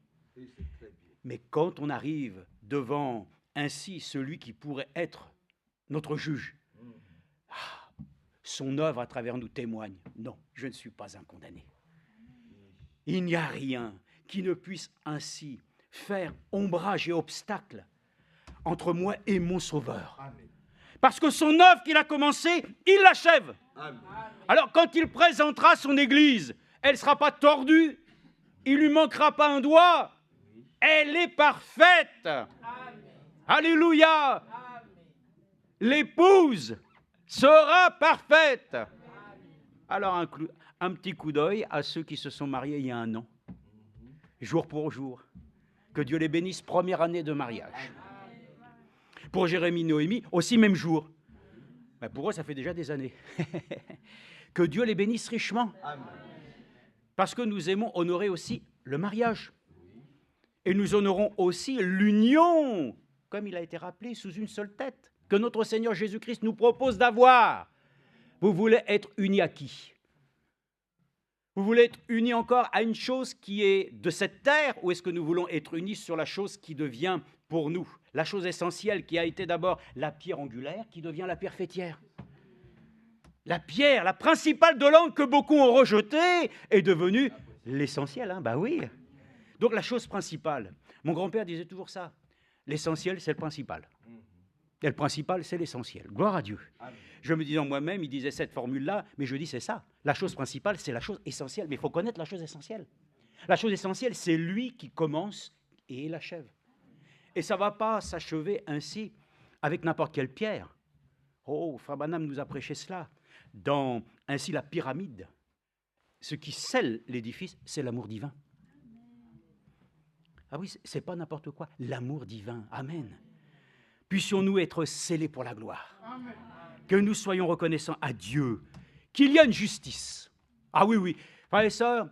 Mais quand on arrive devant ainsi celui qui pourrait être notre juge, son œuvre à travers nous témoigne. Non, je ne suis pas un condamné. Il n'y a rien qui ne puisse ainsi faire ombrage et obstacle entre moi et mon Sauveur. Amen. Parce que son œuvre qu'il a commencée, il l'achève. Amen. Alors quand il présentera son Église, elle ne sera pas tordue, il ne lui manquera pas un doigt, elle est parfaite. Amen. Alléluia. Amen. L'épouse sera parfaite. Amen. Alors un petit coup d'œil à ceux qui se sont mariés il y a un an, jour pour jour. Que Dieu les bénisse, première année de mariage. Pour Jérémie, Noémie, aussi même jour. Ben pour eux, ça fait déjà des années. Que Dieu les bénisse richement. Amen. Parce que nous aimons honorer aussi le mariage. Et nous honorons aussi l'union, comme il a été rappelé, sous une seule tête, que notre Seigneur Jésus-Christ nous propose d'avoir. Vous voulez être unis à qui? Vous voulez être unis encore à une chose qui est de cette terre, ou est-ce que nous voulons être unis sur la chose qui devient pour nous la chose essentielle, qui a été d'abord la pierre angulaire, qui devient la pierre faîtière? La pierre, la principale de l'angle que beaucoup ont rejetée, est devenue l'essentiel. Hein? Ben oui. Donc la chose principale, mon grand-père disait toujours ça, l'essentiel c'est le principal. Et le principal c'est l'essentiel. Gloire à Dieu. Amen. Je me disais en moi-même, il disait cette formule-là, mais je dis c'est ça. La chose principale c'est la chose essentielle, mais il faut connaître la chose essentielle. La chose essentielle c'est lui qui commence et l'achève. Et ça ne va pas s'achever ainsi avec n'importe quelle pierre. Oh, Frère Branham nous a prêché cela. Dans ainsi la pyramide, ce qui scelle l'édifice, c'est l'amour divin. Ah oui, c'est pas n'importe quoi, l'amour divin. Amen. Puissions-nous être scellés pour la gloire. Amen. Que nous soyons reconnaissants à Dieu, qu'il y a une justice. Ah oui, oui. Frères et sœurs,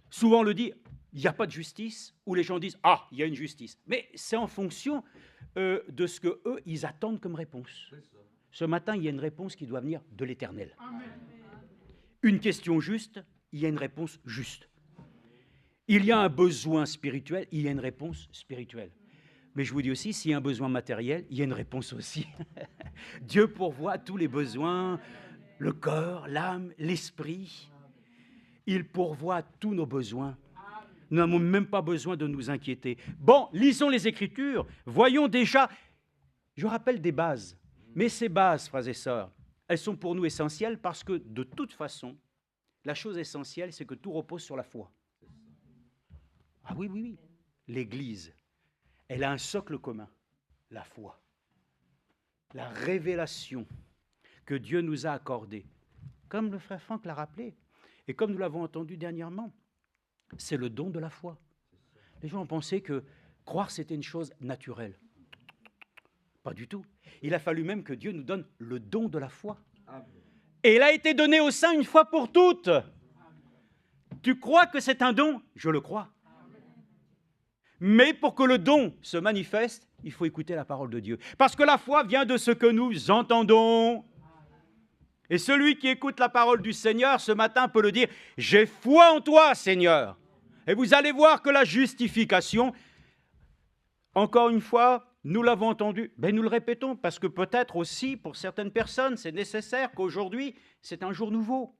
souvent on le dit, il n'y a pas de justice, ou les gens disent « Ah, il y a une justice ». Mais c'est en fonction de ce qu'eux, ils attendent comme réponse. Ce matin, il y a une réponse qui doit venir de l'Éternel. Amen. Une question juste, il y a une réponse juste. Il y a un besoin spirituel, il y a une réponse spirituelle. Mais je vous dis aussi, s'il y a un besoin matériel, il y a une réponse aussi. Dieu pourvoit tous les besoins, le corps, l'âme, l'esprit. Il pourvoit tous nos besoins. Nous n'avons même pas besoin de nous inquiéter. Bon, lisons les Écritures, voyons déjà, je rappelle des bases. Mais ces bases, frères et sœurs, elles sont pour nous essentielles parce que, de toute façon, la chose essentielle, c'est que tout repose sur la foi. Ah oui, oui, oui. L'Église, elle a un socle commun, la foi. La révélation que Dieu nous a accordée. Comme le frère Franck l'a rappelé, et comme nous l'avons entendu dernièrement, c'est le don de la foi. Les gens ont pensé que croire, c'était une chose naturelle. Pas du tout. Il a fallu même que Dieu nous donne le don de la foi. Amen. Et il a été donné aux saints une fois pour toutes. Tu crois que c'est un don? Je le crois. Mais pour que le don se manifeste, il faut écouter la parole de Dieu. Parce que la foi vient de ce que nous entendons. Et celui qui écoute la parole du Seigneur ce matin peut le dire, « J'ai foi en toi, Seigneur. » Et vous allez voir que la justification, encore une fois, nous l'avons entendu, mais nous le répétons, parce que peut-être aussi, pour certaines personnes, c'est nécessaire qu'aujourd'hui, c'est un jour nouveau.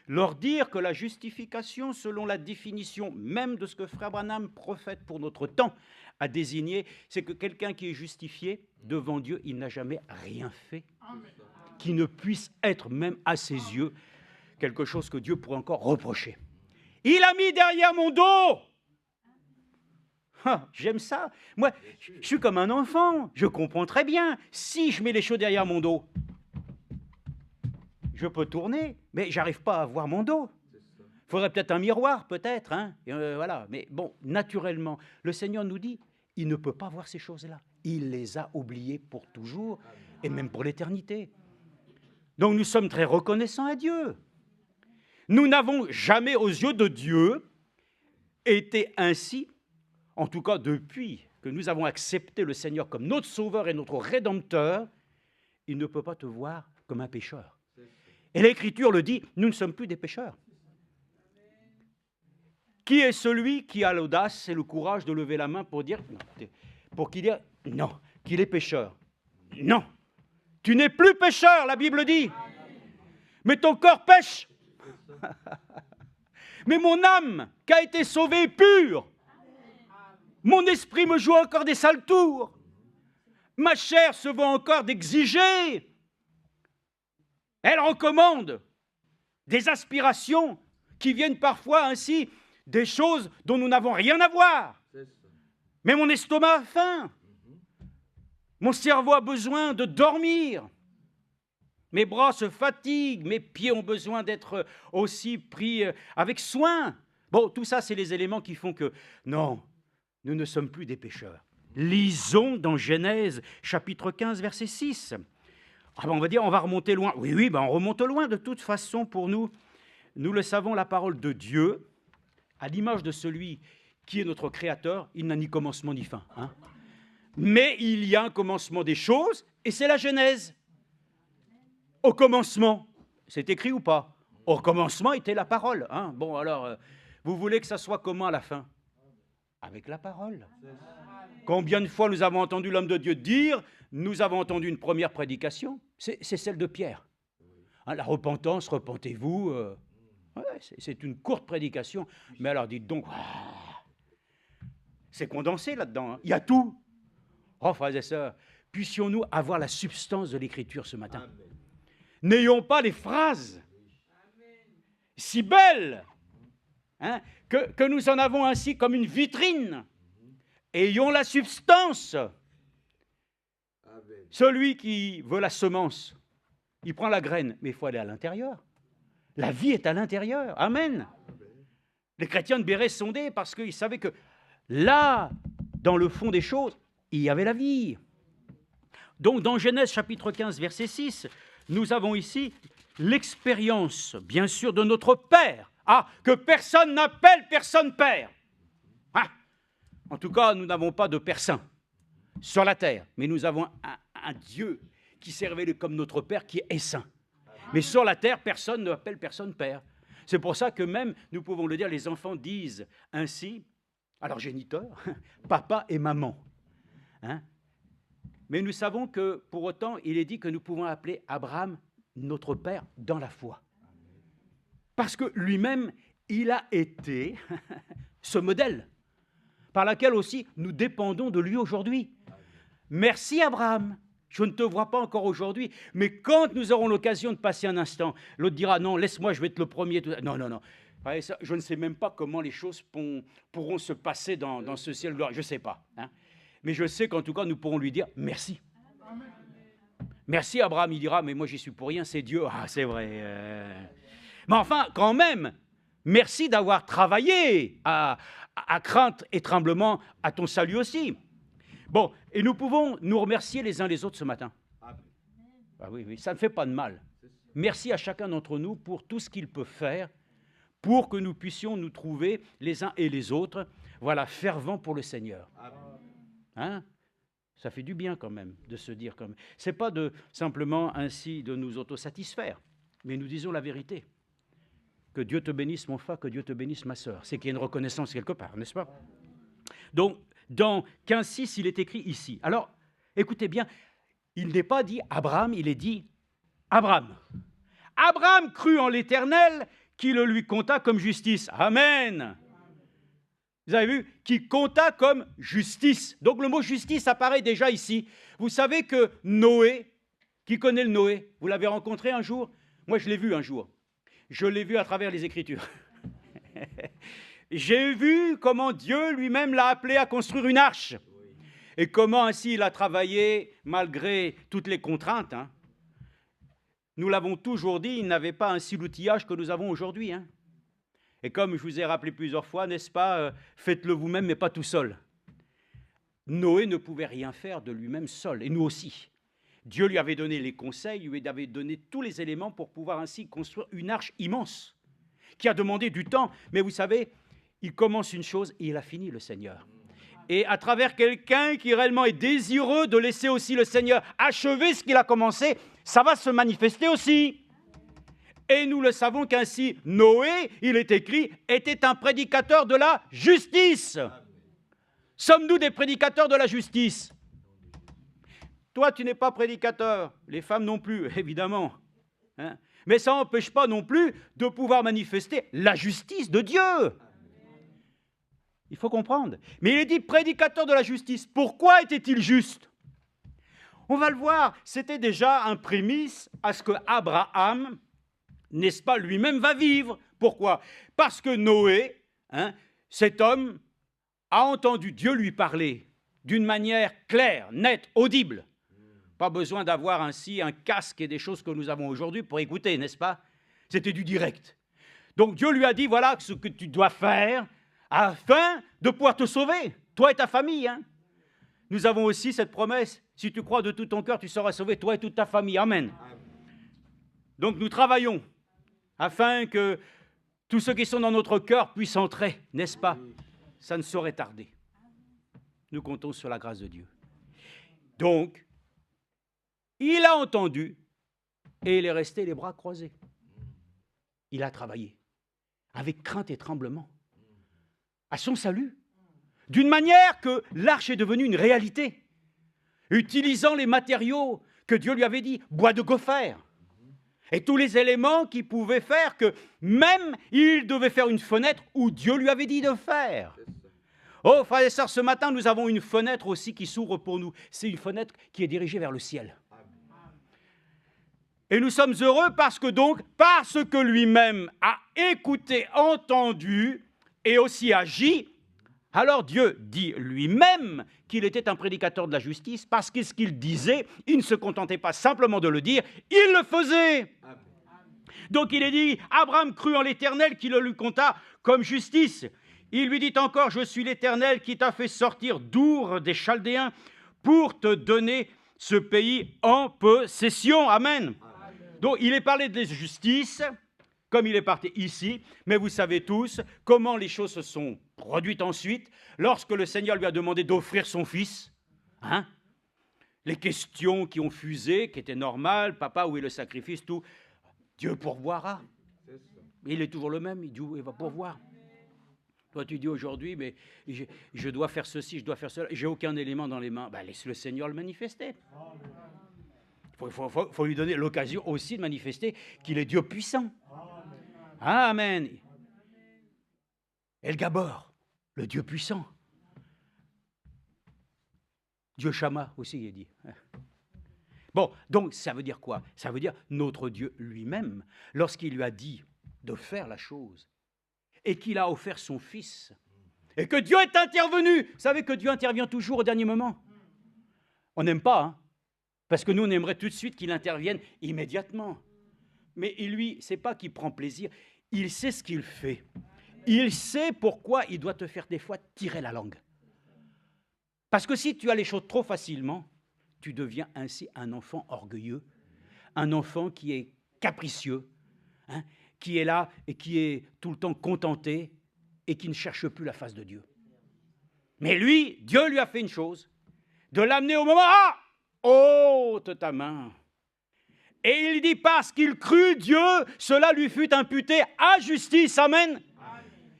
Leur dire que la justification, selon la définition même de ce que Frère Branham, prophète pour notre temps, a désigné, c'est que quelqu'un qui est justifié devant Dieu, il n'a jamais rien fait qui ne puisse être même à ses yeux quelque chose que Dieu pourrait encore reprocher. Il a mis derrière mon dos. Ah, j'aime ça. Moi, je suis comme un enfant. Je comprends très bien. Si je mets les choses derrière mon dos, je peux tourner, mais j'arrive pas à voir mon dos. Il faudrait peut-être un miroir, peut-être. Hein, voilà. Mais bon, naturellement, le Seigneur nous dit, il ne peut pas voir ces choses-là. Il les a oubliées pour toujours et même pour l'éternité. Donc nous sommes très reconnaissants à Dieu. Nous n'avons jamais, aux yeux de Dieu, été ainsi, en tout cas depuis que nous avons accepté le Seigneur comme notre Sauveur et notre Rédempteur, il ne peut pas te voir comme un pécheur. Et l'Écriture le dit, nous ne sommes plus des pécheurs. Qui est celui qui a l'audace et le courage de lever la main pour dire, pour qu'il dise non, qu'il est pécheur? Non, tu n'es plus pécheur, la Bible dit. Mais ton corps pêche. Mais mon âme, qui a été sauvée, est pure. Mon esprit me joue encore des sales tours. Ma chair se voit encore d'exiger. Elle recommande des aspirations qui viennent parfois ainsi des choses dont nous n'avons rien à voir. Mais mon estomac a faim. Mon cerveau a besoin de dormir. Mes bras se fatiguent, mes pieds ont besoin d'être aussi pris avec soin. Bon, tout ça, c'est les éléments qui font que, non, nous ne sommes plus des pécheurs. Lisons dans Genèse, chapitre 15, verset 6. Ah ben on va dire, on va remonter loin. Oui, ben on remonte loin de toute façon pour nous. Nous le savons, la parole de Dieu, à l'image de celui qui est notre Créateur, il n'a ni commencement ni fin. Hein. Mais il y a un commencement des choses, et c'est la Genèse. Au commencement, c'est écrit ou pas? Au commencement était la parole. Hein. Bon, alors, vous voulez que ça soit comment à la fin? Avec la parole. Combien de fois nous avons entendu l'homme de Dieu dire, nous avons entendu une première prédication, c'est celle de Pierre. Hein, la repentance, repentez-vous. Ouais, c'est une courte prédication. Mais alors, dites donc, c'est condensé là-dedans. Hein. Il y a tout. Oh, frères et sœurs, puissions-nous avoir la substance de l'Écriture ce matin. Amen. N'ayons pas les phrases si belles hein, que nous en avons ainsi comme une vitrine. Ayons la substance. Amen. Celui qui veut la semence, il prend la graine, mais il faut aller à l'intérieur. La vie est à l'intérieur. Amen. Amen. Les chrétiens de Béret sondaient parce qu'ils savaient que là, dans le fond des choses, il y avait la vie. Donc, dans Genèse chapitre 15, verset 6, nous avons ici l'expérience, bien sûr, de notre Père. Ah, que personne n'appelle personne Père. Ah, en tout cas, nous n'avons pas de Père Saint sur la terre, mais nous avons un Dieu qui s'est révélé comme notre Père qui est saint. Mais sur la terre, personne n'appelle personne Père. C'est pour ça que même, nous pouvons le dire, les enfants disent ainsi à leur géniteur, papa et maman. Hein? Mais nous savons que, pour autant, il est dit que nous pouvons appeler Abraham notre Père dans la foi. Parce que lui-même, il a été ce modèle par lequel aussi nous dépendons de lui aujourd'hui. Merci Abraham, je ne te vois pas encore aujourd'hui, mais quand nous aurons l'occasion de passer un instant, l'autre dira non, laisse-moi, je vais être le premier. Non, non, non. Je ne sais même pas comment les choses pourront se passer dans ce ciel glorieux, je ne sais pas. Hein. Mais je sais qu'en tout cas, nous pourrons lui dire merci. Merci Abraham, il dira, mais moi j'y suis pour rien, c'est Dieu. Ah, c'est vrai. Mais enfin, quand même, merci d'avoir travaillé à crainte et tremblement à ton salut aussi. Bon, et nous pouvons nous remercier les uns les autres ce matin. Ah oui, ça ne fait pas de mal. Merci à chacun d'entre nous pour tout ce qu'il peut faire pour que nous puissions nous trouver les uns et les autres, voilà, fervents pour le Seigneur. Hein? Ça fait du bien quand même de se dire comme. C'est pas de simplement ainsi de nous autosatisfaire, mais nous disons la vérité. Que Dieu te bénisse mon frère, que Dieu te bénisse ma sœur. C'est qu'il y a une reconnaissance quelque part, n'est-ce pas? Donc, dans 15,6, il est écrit ici. Alors, écoutez bien, il n'est pas dit Abraham, il est dit Abraham. Abraham crut en l'Éternel, qui le lui compta comme justice. Amen. Vous avez vu? Qui compta comme justice. Donc le mot justice apparaît déjà ici. Vous savez que Noé, qui connaît le Noé, vous l'avez rencontré un jour? Moi, je l'ai vu un jour. Je l'ai vu à travers les Écritures. J'ai vu comment Dieu lui-même l'a appelé à construire une arche. Et comment ainsi il a travaillé malgré toutes les contraintes. Hein. Nous l'avons toujours dit, il n'avait pas ainsi l'outillage que nous avons aujourd'hui. Hein. Et comme je vous ai rappelé plusieurs fois, n'est-ce pas, faites-le vous-même, mais pas tout seul. Noé ne pouvait rien faire de lui-même seul, et nous aussi. Dieu lui avait donné les conseils, lui avait donné tous les éléments pour pouvoir ainsi construire une arche immense, qui a demandé du temps. Mais vous savez, il commence une chose et il a fini, le Seigneur. Et à travers quelqu'un qui réellement est désireux de laisser aussi le Seigneur achever ce qu'il a commencé, ça va se manifester aussi. Et nous le savons qu'ainsi, Noé, il est écrit, était un prédicateur de la justice. Sommes-nous des prédicateurs de la justice? Toi, tu n'es pas prédicateur, les femmes non plus, évidemment. Hein? Mais ça n'empêche pas non plus de pouvoir manifester la justice de Dieu. Il faut comprendre. Mais il est dit prédicateur de la justice. Pourquoi était-il juste? On va le voir, c'était déjà un prémisse à ce que Abraham, n'est-ce pas, lui-même va vivre. Pourquoi? Parce que Noé, hein, cet homme, a entendu Dieu lui parler d'une manière claire, nette, audible. Pas besoin d'avoir ainsi un casque et des choses que nous avons aujourd'hui pour écouter, n'est-ce pas? C'était du direct. Donc Dieu lui a dit, voilà ce que tu dois faire afin de pouvoir te sauver, toi et ta famille. Hein. Nous avons aussi cette promesse, si tu crois de tout ton cœur, tu seras sauvé, toi et toute ta famille. Amen. Donc nous travaillons afin que tous ceux qui sont dans notre cœur puissent entrer, n'est-ce pas? Ça ne saurait tarder. Nous comptons sur la grâce de Dieu. Donc, il a entendu et il est resté les bras croisés. Il a travaillé avec crainte et tremblement à son salut, d'une manière que l'arche est devenue une réalité, utilisant les matériaux que Dieu lui avait dit, bois de gopher, et tous les éléments qui pouvaient faire que même il devait faire une fenêtre où Dieu lui avait dit de faire. Oh, frères et sœurs, ce matin, nous avons une fenêtre aussi qui s'ouvre pour nous. C'est une fenêtre qui est dirigée vers le ciel. Et nous sommes heureux parce que lui-même a écouté, entendu et aussi agi, alors Dieu dit lui-même qu'il était un prédicateur de la justice parce que ce qu'il disait, il ne se contentait pas simplement de le dire, il le faisait. Donc il est dit, Abraham crut en l'Éternel qui le lui compta comme justice. Il lui dit encore, je suis l'Éternel qui t'a fait sortir d'Our des Chaldéens pour te donner ce pays en possession. Amen. Donc il est parlé de justice, comme il est parti ici, mais vous savez tous comment les choses se sont produites ensuite, lorsque le Seigneur lui a demandé d'offrir son fils. Hein? Les questions qui ont fusé, qui étaient normales, papa, où est le sacrifice, tout. Dieu pourvoira. Il est toujours le même, il dit, il va pourvoir. Toi, tu dis aujourd'hui, mais je dois faire ceci, je dois faire cela, j'ai aucun élément dans les mains. Ben, laisse le Seigneur le manifester. Il faut lui donner l'occasion aussi de manifester qu'il est Dieu puissant. Amen. El Gabor, le Dieu puissant. Dieu Shama aussi, il est dit. Bon, donc ça veut dire quoi? Ça veut dire notre Dieu lui-même, lorsqu'il lui a dit de faire la chose, et qu'il a offert son Fils, et que Dieu est intervenu. Vous savez que Dieu intervient toujours au dernier moment. On n'aime pas, hein, parce que nous, on aimerait tout de suite qu'il intervienne immédiatement. Mais lui, c'est pas qu'il prend plaisir, il sait ce qu'il fait. Il sait pourquoi il doit te faire des fois tirer la langue. Parce que si tu as les choses trop facilement, tu deviens ainsi un enfant orgueilleux, un enfant qui est capricieux, hein, qui est là et qui est tout le temps contenté et qui ne cherche plus la face de Dieu. Mais lui, Dieu lui a fait une chose, de l'amener au moment, ah, ôte ta main. Et il dit, parce qu'il crut Dieu, cela lui fut imputé à justice. Amen.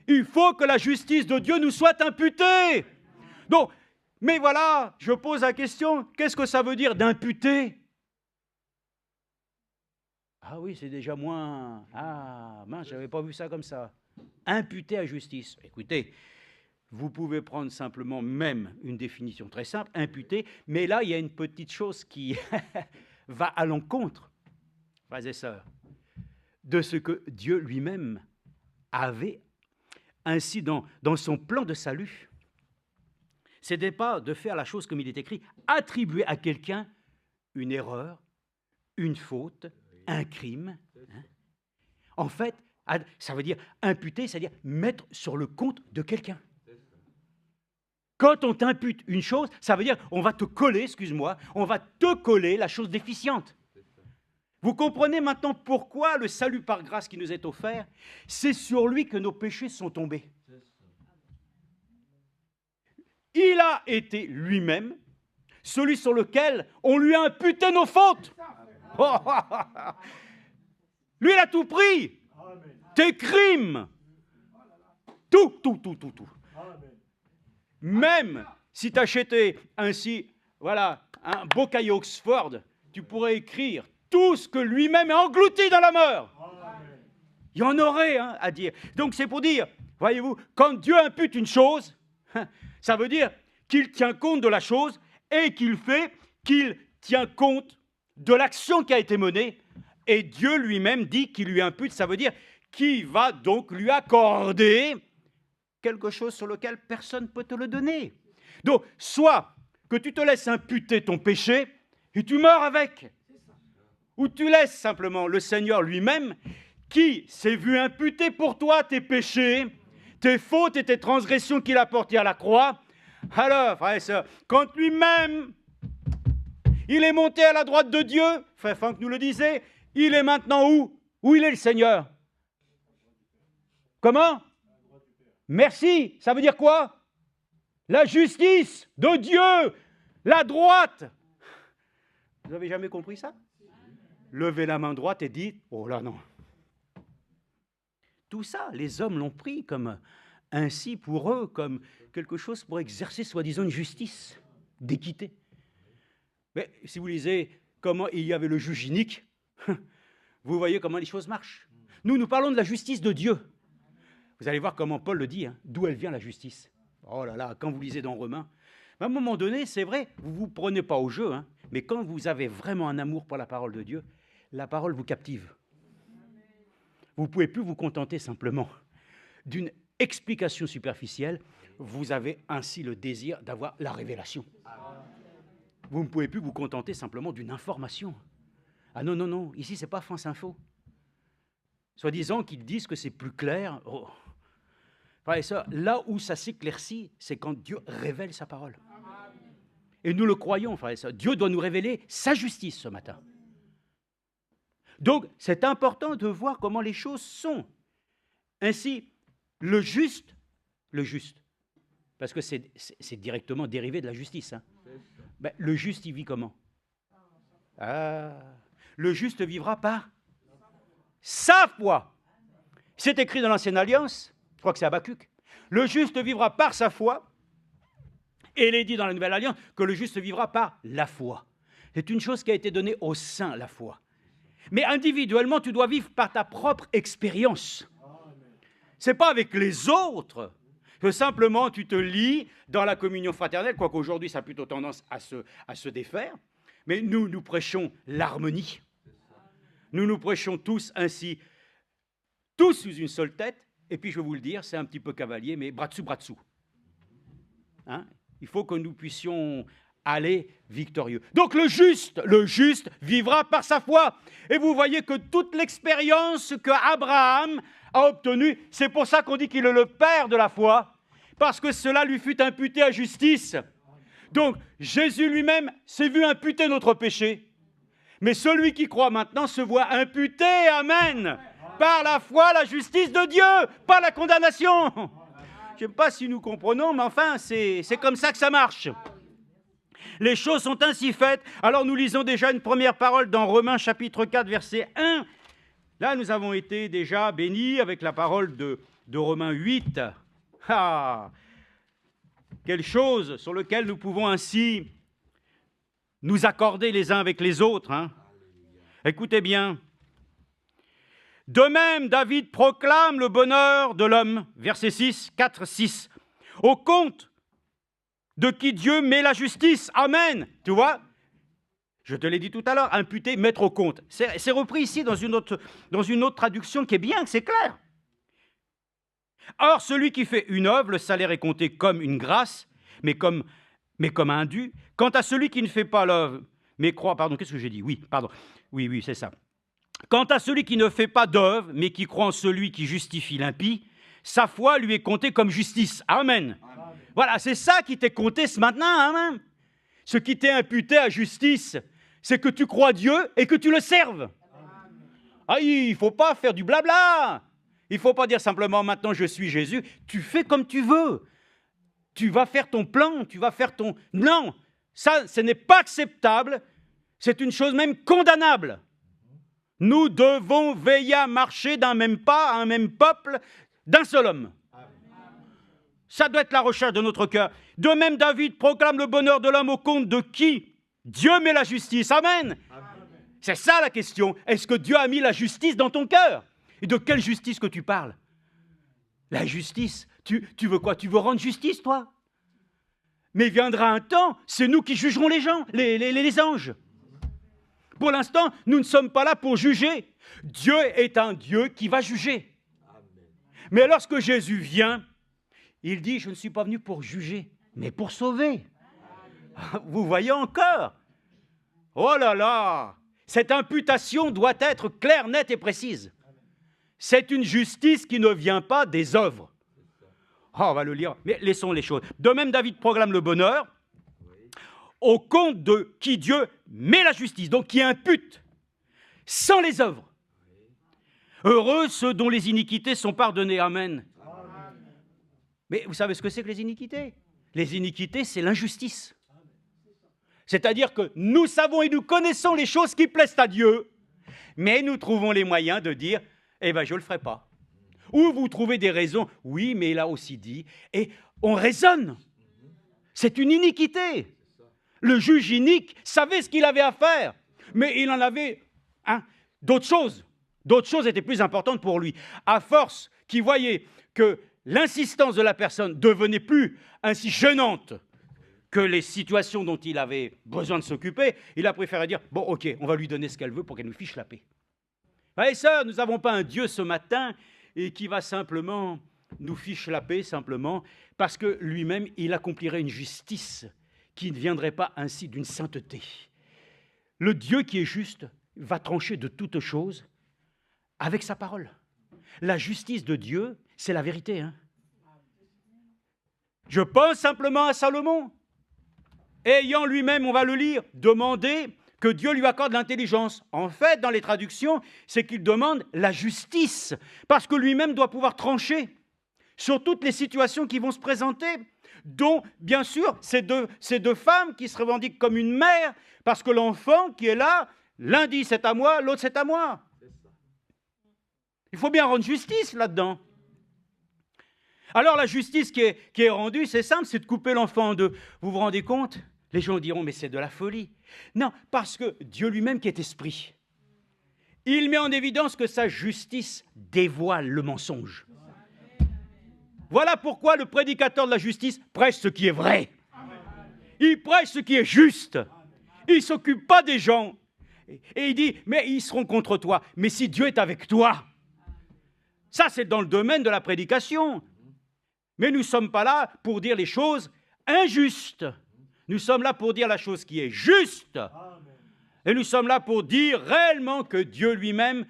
Il faut que la justice de Dieu nous soit imputée. Donc, mais voilà, je pose la question, qu'est-ce que ça veut dire d'imputer? Ah oui, c'est déjà moins... Ah, mince, je n'avais pas vu ça comme ça. Imputer à justice. Écoutez, vous pouvez prendre simplement même une définition très simple, imputer, mais là, il y a une petite chose qui va à l'encontre, frères et sœurs, de ce que Dieu lui-même avait ainsi dans son plan de salut. Ce n'était pas de faire la chose comme il est écrit, attribuer à quelqu'un une erreur, une faute, un crime. Hein. En fait, ça veut dire imputer, c'est-à-dire mettre sur le compte de quelqu'un. Quand on t'impute une chose, ça veut dire on va te coller, excuse-moi, on va te coller la chose déficiente. Vous comprenez maintenant pourquoi le salut par grâce qui nous est offert, c'est sur lui que nos péchés sont tombés. Il a été lui-même celui sur lequel on lui a imputé nos fautes. Lui, il a tout pris. Tes crimes. Tout. Même si tu achetais ainsi, voilà, un beau cahier Oxford, tu pourrais écrire tout ce que lui-même a englouti dans la mort. Il y en aurait à dire. Donc c'est pour dire, voyez-vous, quand Dieu impute une chose, ça veut dire qu'il tient compte de la chose et qu'il tient compte de l'action qui a été menée. Et Dieu lui-même dit qu'il lui impute, ça veut dire qu'il va donc lui accorder quelque chose sur lequel personne ne peut te le donner. Donc, soit que tu te laisses imputer ton péché et tu meurs avec, ou tu laisses simplement le Seigneur lui-même qui s'est vu imputer pour toi tes péchés, tes fautes et tes transgressions qu'il a portées à la croix. Alors, frères et sœurs, quand lui-même, il est monté à la droite de Dieu, frère Franck nous le disait, il est maintenant où? Où il est le Seigneur? Comment? Merci, ça veut dire quoi? La justice de Dieu, la droite. Vous n'avez jamais compris ça? Levez la main droite et dites, oh là non. Tout ça, les hommes l'ont pris comme ainsi pour eux, comme quelque chose pour exercer soi-disant une justice, d'équité. Mais si vous lisez comment il y avait le juge inique, vous voyez comment les choses marchent. Nous parlons de la justice de Dieu. Vous allez voir comment Paul le dit, d'où elle vient la justice. Oh là là, quand vous lisez dans Romains, à un moment donné, c'est vrai, vous ne vous prenez pas au jeu, mais quand vous avez vraiment un amour pour la parole de Dieu, la parole vous captive. Vous ne pouvez plus vous contenter simplement d'une explication superficielle, vous avez ainsi le désir d'avoir la révélation. Vous ne pouvez plus vous contenter simplement d'une information. Ah non, ici, ce n'est pas France Info. Soi-disant qu'ils disent que c'est plus clair. Oh. Frères et sœurs, là où ça s'éclaircit, c'est quand Dieu révèle sa parole. Et nous le croyons, frères et sœurs. Dieu doit nous révéler sa justice ce matin. Donc, c'est important de voir comment les choses sont. Ainsi, le juste, parce que c'est directement dérivé de la justice. Ben, le juste, il vit comment? Le juste vivra par sa foi. C'est écrit dans l'Ancienne Alliance, je crois que c'est Habakkuk. Le juste vivra par sa foi. Et il est dit dans la Nouvelle Alliance que le juste vivra par la foi. C'est une chose qui a été donnée aux saints, la foi. Mais individuellement, tu dois vivre par ta propre expérience. Ce n'est pas avec les autres que simplement tu te lis dans la communion fraternelle, quoique aujourd'hui ça a plutôt tendance à se défaire. Mais nous prêchons l'harmonie. Nous prêchons tous ainsi, tous sous une seule tête. Et puis je vais vous le dire, c'est un petit peu cavalier, mais bras dessous. Il faut que nous puissions aller victorieux. Donc le juste vivra par sa foi. Et vous voyez que toute l'expérience qu'Abraham a obtenue, c'est pour ça qu'on dit qu'il est le père de la foi, parce que cela lui fut imputé à justice. Donc Jésus lui-même s'est vu imputer notre péché. Mais celui qui croit maintenant se voit imputé, amen, Par la foi, la justice de Dieu, pas la condamnation. Je ne sais pas si nous comprenons, mais enfin, c'est comme ça que ça marche. Les choses sont ainsi faites. Alors nous lisons déjà une première parole dans Romains chapitre 4, verset 1. Là, nous avons été déjà bénis avec la parole de Romains 8. Ah, quelle chose sur laquelle nous pouvons ainsi nous accorder les uns avec les autres. Hein. Écoutez bien. De même, David proclame le bonheur de l'homme, verset 6, 4, 6, au compte de qui Dieu met la justice. Amen. Tu vois, je te l'ai dit tout à l'heure, imputer, mettre au compte. C'est repris ici dans une autre traduction qui est bien, c'est clair. Or, celui qui fait une œuvre, le salaire est compté comme une grâce, mais comme un dû. Quant à celui qui ne fait pas l'œuvre, mais croit, pardon, qu'est-ce que j'ai dit ? Oui, c'est ça. Quant à celui qui ne fait pas d'œuvre, mais qui croit en celui qui justifie l'impie, sa foi lui est comptée comme justice. Amen. Amen. Voilà, c'est ça qui t'est compté ce matin. Amen. Ce qui t'est imputé à justice, c'est que tu crois Dieu et que tu le serves. Amen. Ah, il ne faut pas faire du blabla. Il ne faut pas dire simplement maintenant je suis Jésus. Tu fais comme tu veux. Tu vas faire ton plan, tu vas faire ton... Non, ça, ce n'est pas acceptable. C'est une chose même condamnable. Nous devons veiller à marcher d'un même pas, un même peuple, d'un seul homme. Ça doit être la recherche de notre cœur. De même, David proclame le bonheur de l'homme au compte de qui Dieu met la justice. Amen. C'est ça la question. Est-ce que Dieu a mis la justice dans ton cœur ? Et de quelle justice que tu parles ? La justice. Tu veux quoi ? Tu veux rendre justice, toi ? Mais viendra un temps, c'est nous qui jugerons les gens, les anges. Pour l'instant, nous ne sommes pas là pour juger. Dieu est un Dieu qui va juger. Amen. Mais lorsque Jésus vient, il dit, je ne suis pas venu pour juger, mais pour sauver. Amen. Vous voyez encore ? Oh là là ! Cette imputation doit être claire, nette et précise. C'est une justice qui ne vient pas des œuvres. Oh, on va le lire, mais laissons les choses. De même, David proclame le bonheur au compte de qui Dieu met la justice, donc qui impute, sans les œuvres. Heureux ceux dont les iniquités sont pardonnées. Amen. Amen. Mais vous savez ce que c'est que les iniquités ? Les iniquités, c'est l'injustice. C'est-à-dire que nous savons et nous connaissons les choses qui plaisent à Dieu, mais nous trouvons les moyens de dire, je ne le ferai pas. Ou vous trouvez des raisons, oui, mais il a aussi dit, et on raisonne. C'est une iniquité. Le juge inique savait ce qu'il avait à faire, mais il en avait d'autres choses. D'autres choses étaient plus importantes pour lui. À force qu'il voyait que l'insistance de la personne devenait plus ainsi gênante que les situations dont il avait besoin de s'occuper, il a préféré dire, bon, ok, on va lui donner ce qu'elle veut pour qu'elle nous fiche la paix. Et ça, nous n'avons pas un Dieu ce matin et qui va simplement nous fiche la paix, simplement, parce que lui-même, il accomplirait une justice qui ne viendrait pas ainsi d'une sainteté. Le Dieu qui est juste va trancher de toutes choses avec sa parole. La justice de Dieu, c'est la vérité. Hein. Je pense simplement à Salomon, ayant lui-même, on va le lire, demandé que Dieu lui accorde l'intelligence. En fait, dans les traductions, c'est qu'il demande la justice, parce que lui-même doit pouvoir trancher sur toutes les situations qui vont se présenter, dont, bien sûr, ces deux femmes qui se revendiquent comme une mère, parce que l'enfant qui est là, l'un dit c'est à moi, l'autre c'est à moi. Il faut bien rendre justice là-dedans. Alors la justice qui est rendue, c'est simple, c'est de couper l'enfant en deux. Vous vous rendez compte ? Les gens diront, mais c'est de la folie. Non, parce que Dieu lui-même qui est esprit, il met en évidence que sa justice dévoile le mensonge. Voilà pourquoi le prédicateur de la justice prêche ce qui est vrai. Il prêche ce qui est juste. Il ne s'occupe pas des gens. Et il dit, mais ils seront contre toi. Mais si Dieu est avec toi, ça c'est dans le domaine de la prédication. Mais nous ne sommes pas là pour dire les choses injustes. Nous sommes là pour dire la chose qui est juste. Et nous sommes là pour dire réellement que Dieu lui-même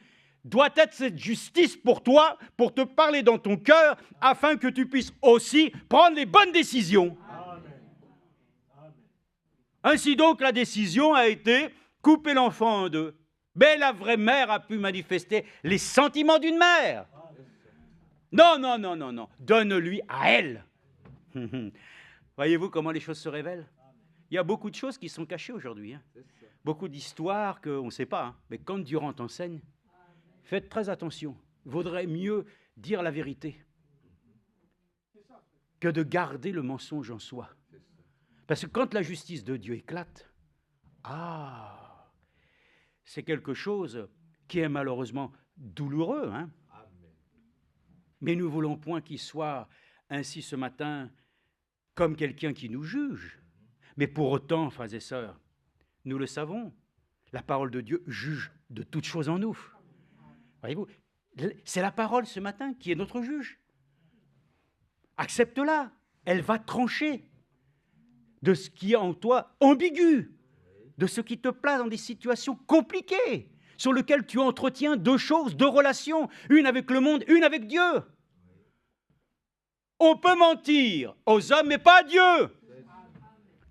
doit être cette justice pour toi, pour te parler dans ton cœur, afin que tu puisses aussi prendre les bonnes décisions. Ainsi donc, la décision a été couper l'enfant en deux. Mais la vraie mère a pu manifester les sentiments d'une mère. Non, non, non, non, non. Donne-lui à elle. Voyez-vous comment les choses se révèlent? Il y a beaucoup de choses qui sont cachées aujourd'hui. Hein. Beaucoup d'histoires qu'on ne sait pas. Hein. Mais quand Dieu rend enseigne, faites très attention. Il vaudrait mieux dire la vérité que de garder le mensonge en soi. Parce que quand la justice de Dieu éclate, c'est quelque chose qui est malheureusement douloureux. Hein. Mais nous ne voulons point qu'il soit ainsi ce matin comme quelqu'un qui nous juge. Mais pour autant, frères et sœurs, nous le savons, la parole de Dieu juge de toutes choses en nous. Voyez-vous, c'est la parole ce matin qui est notre juge. Accepte-la, elle va trancher de ce qui est en toi ambigu, de ce qui te place dans des situations compliquées, sur lesquelles tu entretiens deux choses, deux relations, une avec le monde, une avec Dieu. On peut mentir aux hommes, mais pas à Dieu.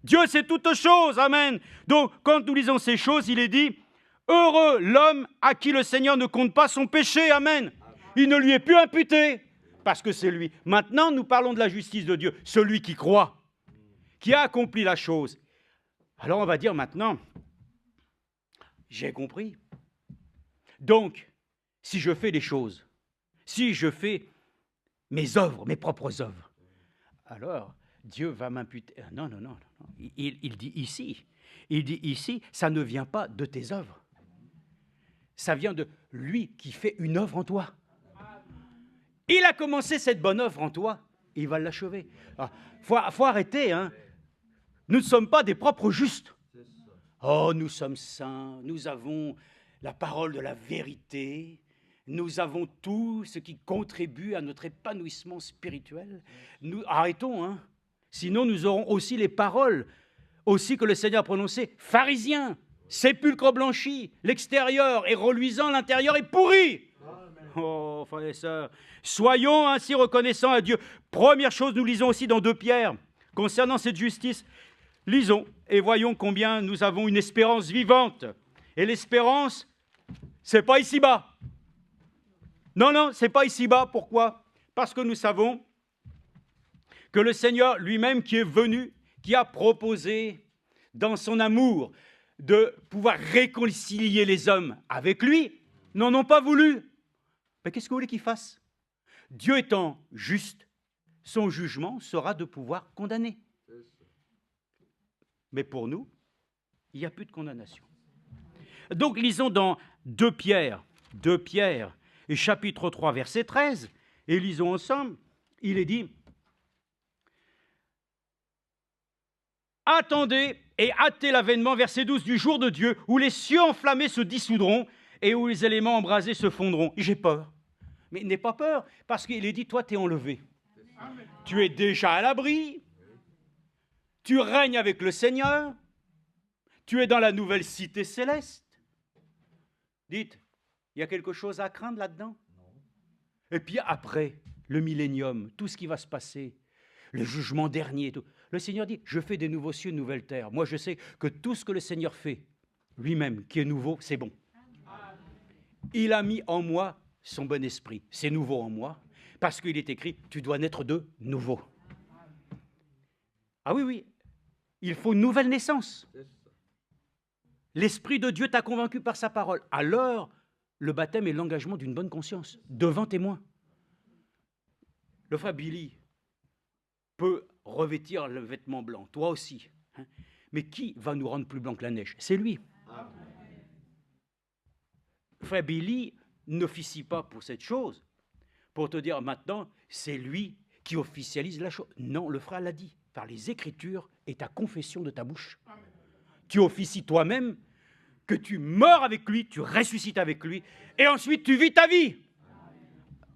Dieu, c'est toute chose. Amen. Donc, quand nous lisons ces choses, il est dit, heureux l'homme à qui le Seigneur ne compte pas son péché. Amen. Il ne lui est plus imputé, parce que c'est lui. Maintenant, nous parlons de la justice de Dieu, celui qui croit, qui a accompli la chose. Alors, on va dire maintenant, j'ai compris. Donc, si je fais des choses, si je fais mes œuvres, mes propres œuvres, alors Dieu va m'imputer. Non, non, non, non. Il dit ici, ça ne vient pas de tes œuvres. Ça vient de lui qui fait une œuvre en toi. Il a commencé cette bonne œuvre en toi, et il va l'achever. Faut arrêter, hein. Nous ne sommes pas des propres justes. Oh, nous sommes saints, nous avons la parole de la vérité, nous avons tout ce qui contribue à notre épanouissement spirituel. Arrêtons, hein. Sinon nous aurons aussi les paroles aussi que le Seigneur a prononcées. Pharisiens, sépulcre blanchi, l'extérieur est reluisant, l'intérieur est pourri. Oh, frères et sœurs, soyons ainsi reconnaissants à Dieu. Première chose, nous lisons aussi dans 2 Pierre, concernant cette justice. Lisons et voyons combien nous avons une espérance vivante. Et l'espérance, c'est pas ici-bas. Non, non, c'est pas ici-bas. Pourquoi? Parce que nous savons que le Seigneur lui-même qui est venu, qui a proposé dans son amour de pouvoir réconcilier les hommes avec lui, n'en ont pas voulu. Mais qu'est-ce que vous voulez qu'il fasse? Dieu étant juste, son jugement sera de pouvoir condamner. Mais pour nous, il n'y a plus de condamnation. Donc lisons dans 2 Pierre, et chapitre 3, verset 13, et lisons ensemble, il est dit, attendez et hâtez l'avènement, verset 12, du jour de Dieu, où les cieux enflammés se dissoudront et où les éléments embrasés se fondront. J'ai peur. Mais n'aie pas peur, parce qu'il est dit, toi, tu es enlevé. Tu es déjà à l'abri, tu règnes avec le Seigneur, tu es dans la nouvelle cité céleste. Dites, il y a quelque chose à craindre là-dedans? Et puis après, le millénium, tout ce qui va se passer, le jugement dernier et tout. Le Seigneur dit, je fais des nouveaux cieux, une nouvelle terre. Moi, je sais que tout ce que le Seigneur fait, lui-même, qui est nouveau, c'est bon. Il a mis en moi son bon esprit. C'est nouveau en moi, parce qu'il est écrit, tu dois naître de nouveau. Ah oui, oui, il faut une nouvelle naissance. L'Esprit de Dieu t'a convaincu par sa parole. Alors, le baptême est l'engagement d'une bonne conscience, devant témoin. Le frère Billy peut revêtir le vêtement blanc, toi aussi. Hein. Mais qui va nous rendre plus blanc que la neige? C'est lui. Amen. Frère Billy n'officie pas pour cette chose, pour te dire maintenant, c'est lui qui officialise la chose. Non, le frère l'a dit, par les Écritures et ta confession de ta bouche. Amen. Tu officies toi-même que tu meurs avec lui, tu ressuscites avec lui, et ensuite tu vis ta vie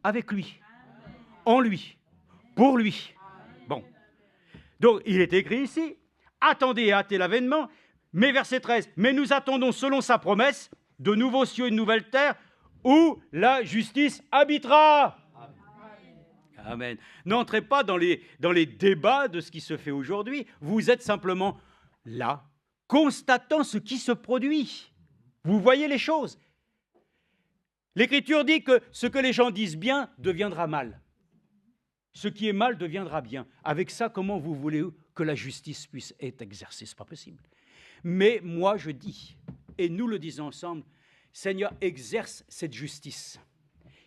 avec lui, en lui, pour lui. Bon. Donc, il est écrit ici, attendez et hâtez l'avènement, mais verset 13, mais nous attendons selon sa promesse, de nouveaux cieux et de nouvelles terres, où la justice habitera. Amen. N'entrez pas dans les débats de ce qui se fait aujourd'hui. Vous êtes simplement là, constatant ce qui se produit. Vous voyez les choses. L'Écriture dit que ce que les gens disent bien deviendra mal. Ce qui est mal deviendra bien. Avec ça, comment vous voulez que la justice puisse être exercée? Ce n'est pas possible. Mais moi, je dis, et nous le disons ensemble, Seigneur, exerce cette justice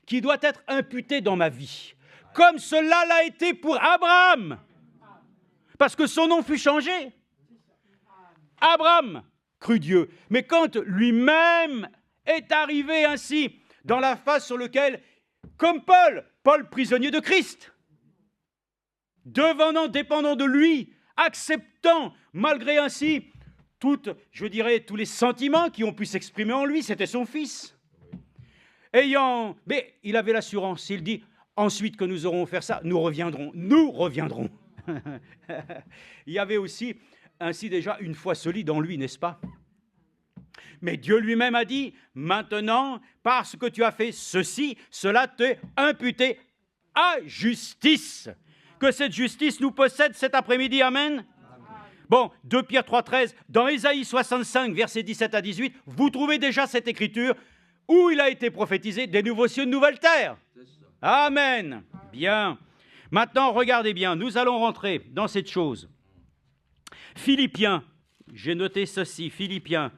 qui doit être imputée dans ma vie, comme cela l'a été pour Abraham, parce que son nom fut changé. Abraham crut Dieu, mais quand lui-même est arrivé ainsi dans la phase sur laquelle, comme Paul prisonnier de Christ, devenant dépendant de lui, acceptant malgré ainsi tous les sentiments qui ont pu s'exprimer en lui, c'était son fils. Mais il avait l'assurance, il dit, ensuite que nous aurons fait ça, nous reviendrons. Il y avait aussi ainsi déjà une foi solide en lui, n'est-ce pas? Mais Dieu lui-même a dit, maintenant, parce que tu as fait ceci, cela t'est imputé à justice. Que cette justice nous possède cet après-midi, amen. Bon, 2 Pierre 3,13, dans Ésaïe 65, versets 17 à 18, vous trouvez déjà cette écriture où il a été prophétisé des nouveaux cieux, de nouvelles terres. Amen. Bien. Maintenant, regardez bien, nous allons rentrer dans cette chose. Philippiens, j'ai noté ceci, Philippiens.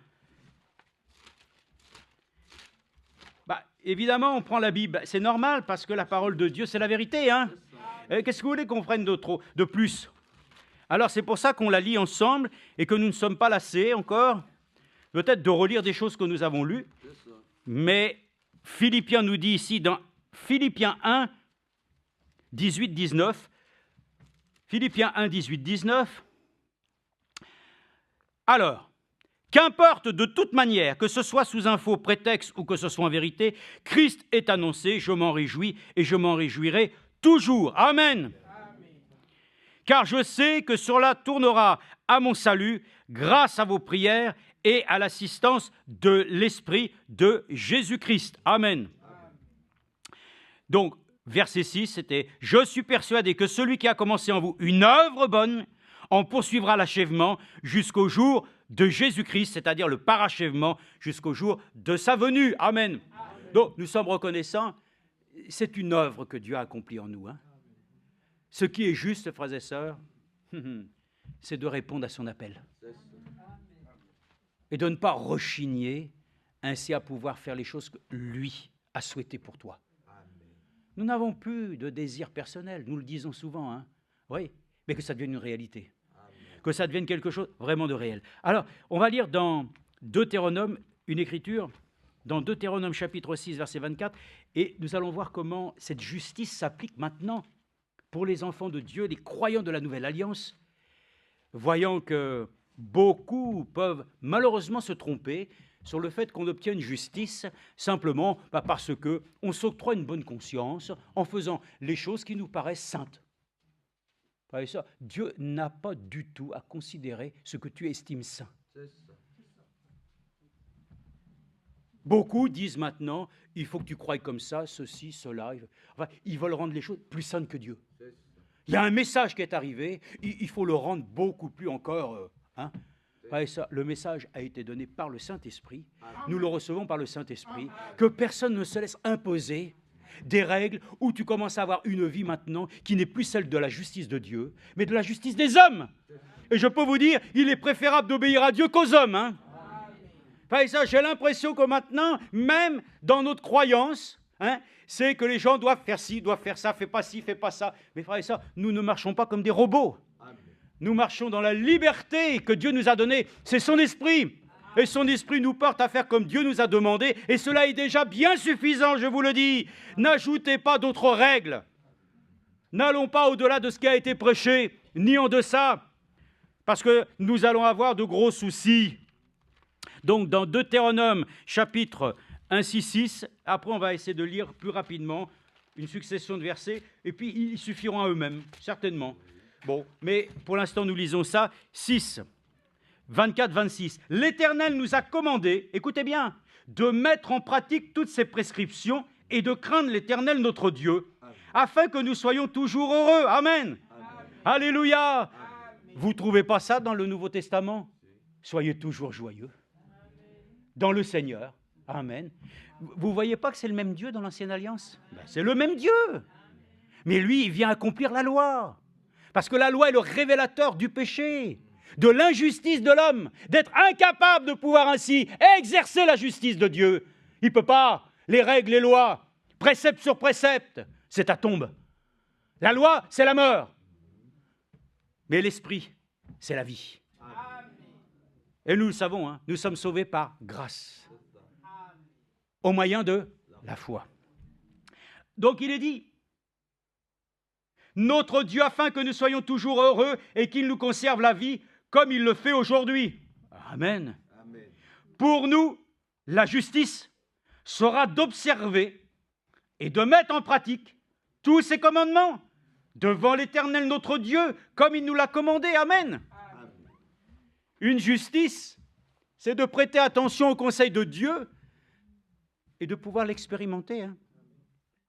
Évidemment, on prend la Bible, c'est normal, parce que la parole de Dieu, c'est la vérité. Hein. Qu'est-ce que vous voulez qu'on prenne de plus? Alors, c'est pour ça qu'on la lit ensemble et que nous ne sommes pas lassés encore, peut-être de relire des choses que nous avons lues. Mais Philippiens nous dit ici, dans Philippiens 1, 18, 19, Philippiens 1, 18, 19, alors, qu'importe de toute manière, que ce soit sous un faux prétexte ou que ce soit en vérité, Christ est annoncé, je m'en réjouis et je m'en réjouirai toujours. Amen. Car je sais que cela tournera à mon salut grâce à vos prières et à l'assistance de l'Esprit de Jésus-Christ. Amen. Donc, verset 6, c'était « Je suis persuadé que celui qui a commencé en vous une œuvre bonne en poursuivra l'achèvement jusqu'au jour de Jésus-Christ, c'est-à-dire le parachèvement jusqu'au jour de sa venue. » Amen. Donc, nous sommes reconnaissants. C'est une œuvre que Dieu a accomplie en nous. Hein. Ce qui est juste, frères et sœurs, c'est de répondre à son appel. Et de ne pas rechigner, ainsi à pouvoir faire les choses que lui a souhaitées pour toi. Nous n'avons plus de désir personnel, nous le disons souvent, hein. Oui, mais que ça devienne une réalité. Que ça devienne quelque chose vraiment de réel. Alors, on va lire dans Deutéronome, une écriture, dans Deutéronome chapitre 6, verset 24, et nous allons voir comment cette justice s'applique maintenant pour les enfants de Dieu, les croyants de la Nouvelle Alliance, voyant que beaucoup peuvent malheureusement se tromper sur le fait qu'on obtient une justice simplement parce qu'on s'octroie une bonne conscience en faisant les choses qui nous paraissent saintes. Ça, Dieu n'a pas du tout à considérer ce que tu estimes saint. Beaucoup disent maintenant, il faut que tu croies comme ça, ceci, cela. Enfin, ils veulent rendre les choses plus saintes que Dieu. Il y a un message qui est arrivé, il faut le rendre beaucoup plus encore. Ça, le message a été donné par le Saint-Esprit. Nous le recevons par le Saint-Esprit. Que personne ne se laisse imposer des règles où tu commences à avoir une vie maintenant qui n'est plus celle de la justice de Dieu, mais de la justice des hommes. Et je peux vous dire, il est préférable d'obéir à Dieu qu'aux hommes. Hein. Ça, j'ai l'impression que maintenant, même dans notre croyance, c'est que les gens doivent faire ci, doivent faire ça, fais pas ci, fais pas ça. Mais frère et sœurs, nous ne marchons pas comme des robots. Nous marchons dans la liberté que Dieu nous a donnée. C'est son esprit. Et son esprit nous porte à faire comme Dieu nous a demandé. Et cela est déjà bien suffisant, je vous le dis. N'ajoutez pas d'autres règles. N'allons pas au-delà de ce qui a été prêché, ni en deçà, parce que nous allons avoir de gros soucis. Donc, dans Deutéronome, chapitre 1, 6, 6, après on va essayer de lire plus rapidement une succession de versets, et puis ils suffiront à eux-mêmes, certainement. Bon, mais pour l'instant, nous lisons ça. 6, 24, 26. L'Éternel nous a commandé, écoutez bien, de mettre en pratique toutes ces prescriptions et de craindre l'Éternel notre Dieu, afin que nous soyons toujours heureux. Amen. Alléluia. Vous ne trouvez pas ça dans le Nouveau Testament? Soyez toujours joyeux. dans le Seigneur. Amen. Vous ne voyez pas que c'est le même Dieu dans l'Ancienne Alliance? C'est le même Dieu. Mais lui, il vient accomplir la loi. Parce que la loi est le révélateur du péché, de l'injustice de l'homme, d'être incapable de pouvoir ainsi exercer la justice de Dieu. Il ne peut pas. Les règles, les lois, précepte sur précepte, c'est ta tombe. La loi, c'est la mort. Mais l'esprit, c'est la vie. Et nous le savons, hein, nous sommes sauvés par grâce, au moyen de la foi. Donc il est dit, notre Dieu, afin que nous soyons toujours heureux et qu'il nous conserve la vie comme il le fait aujourd'hui. Amen. Amen. Pour nous, la justice sera d'observer et de mettre en pratique tous ses commandements devant l'Éternel notre Dieu, comme il nous l'a commandé. Amen. Amen. Une justice, c'est de prêter attention au conseil de Dieu et de pouvoir l'expérimenter. Hein.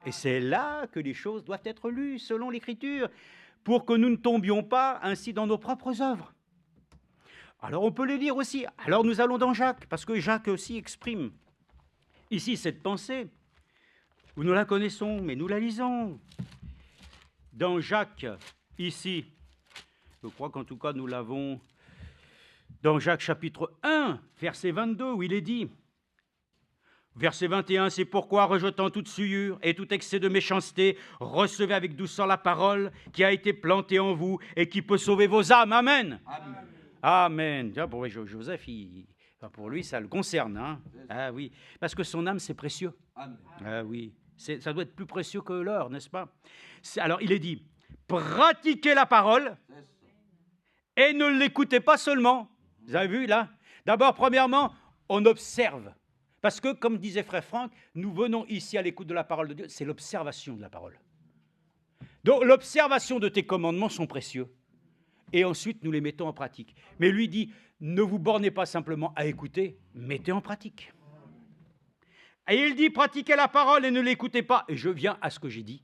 Et c'est là que les choses doivent être lues selon l'Écriture, pour que nous ne tombions pas ainsi dans nos propres œuvres. Alors on peut les lire aussi. Alors nous allons dans Jacques, parce que Jacques aussi exprime ici cette pensée. Nous la connaissons, mais nous la lisons. Dans Jacques, ici, je crois qu'en tout cas nous l'avons dans Jacques chapitre 1, verset 22, où il est dit, verset 21, c'est pourquoi, rejetant toute souillure et tout excès de méchanceté, recevez avec douceur la parole qui a été plantée en vous et qui peut sauver vos âmes. Amen. Amen. Amen. Tiens, pour Joseph, pour lui, ça le concerne. Hein. Ah oui, parce que son âme, c'est précieux. Amen. Ah oui, ça doit être plus précieux que l'or, n'est-ce pas? Alors, il est dit, pratiquez la parole et ne l'écoutez pas seulement. Vous avez vu, là? D'abord, premièrement, on observe. Parce que, comme disait frère Franck, nous venons ici à l'écoute de la parole de Dieu, c'est l'observation de la parole. Donc, l'observation de tes commandements sont précieux. Et ensuite, nous les mettons en pratique. Mais lui dit, ne vous bornez pas simplement à écouter, mettez en pratique. Et il dit, pratiquez la parole et ne l'écoutez pas. Et je viens à ce que j'ai dit.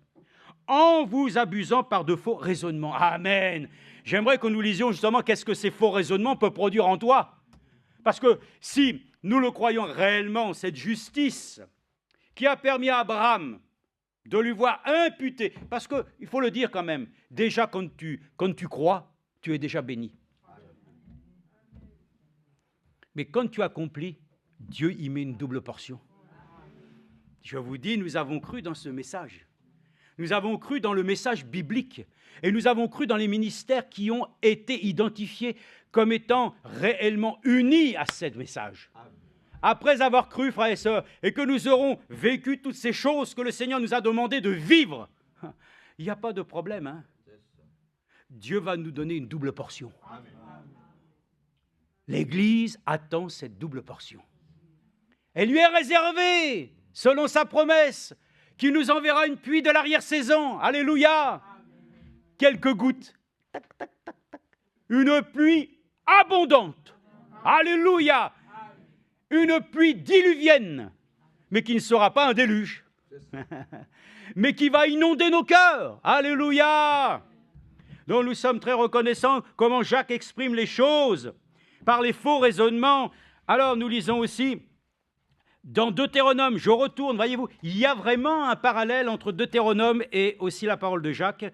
En vous abusant par de faux raisonnements. Amen. J'aimerais que nous lisions justement qu'est-ce que ces faux raisonnements peuvent produire en toi. Parce que si nous le croyons réellement, cette justice qui a permis à Abraham de lui voir imputer, parce qu'il faut le dire quand même, déjà quand tu crois, tu es déjà béni. Mais quand tu accomplis, Dieu y met une double portion. Je vous dis, nous avons cru dans ce message. Nous avons cru dans le message biblique. Et nous avons cru dans les ministères qui ont été identifiés comme étant réellement unis à ce message. Après avoir cru, frères et sœurs, et que nous aurons vécu toutes ces choses que le Seigneur nous a demandé de vivre, il n'y a pas de problème. Hein? Dieu va nous donner une double portion. L'Église attend cette double portion. Elle lui est réservée, selon sa promesse, qui nous enverra une pluie de l'arrière-saison. Alléluia. Quelques gouttes. Tac, tac, tac, tac. Une pluie abondante. Alléluia. Une pluie diluvienne, mais qui ne sera pas un déluge, mais qui va inonder nos cœurs. Alléluia. Donc nous sommes très reconnaissants comment Jacques exprime les choses par les faux raisonnements. Alors nous lisons aussi dans Deutéronome, je retourne, voyez-vous, il y a vraiment un parallèle entre Deutéronome et aussi la parole de Jacques.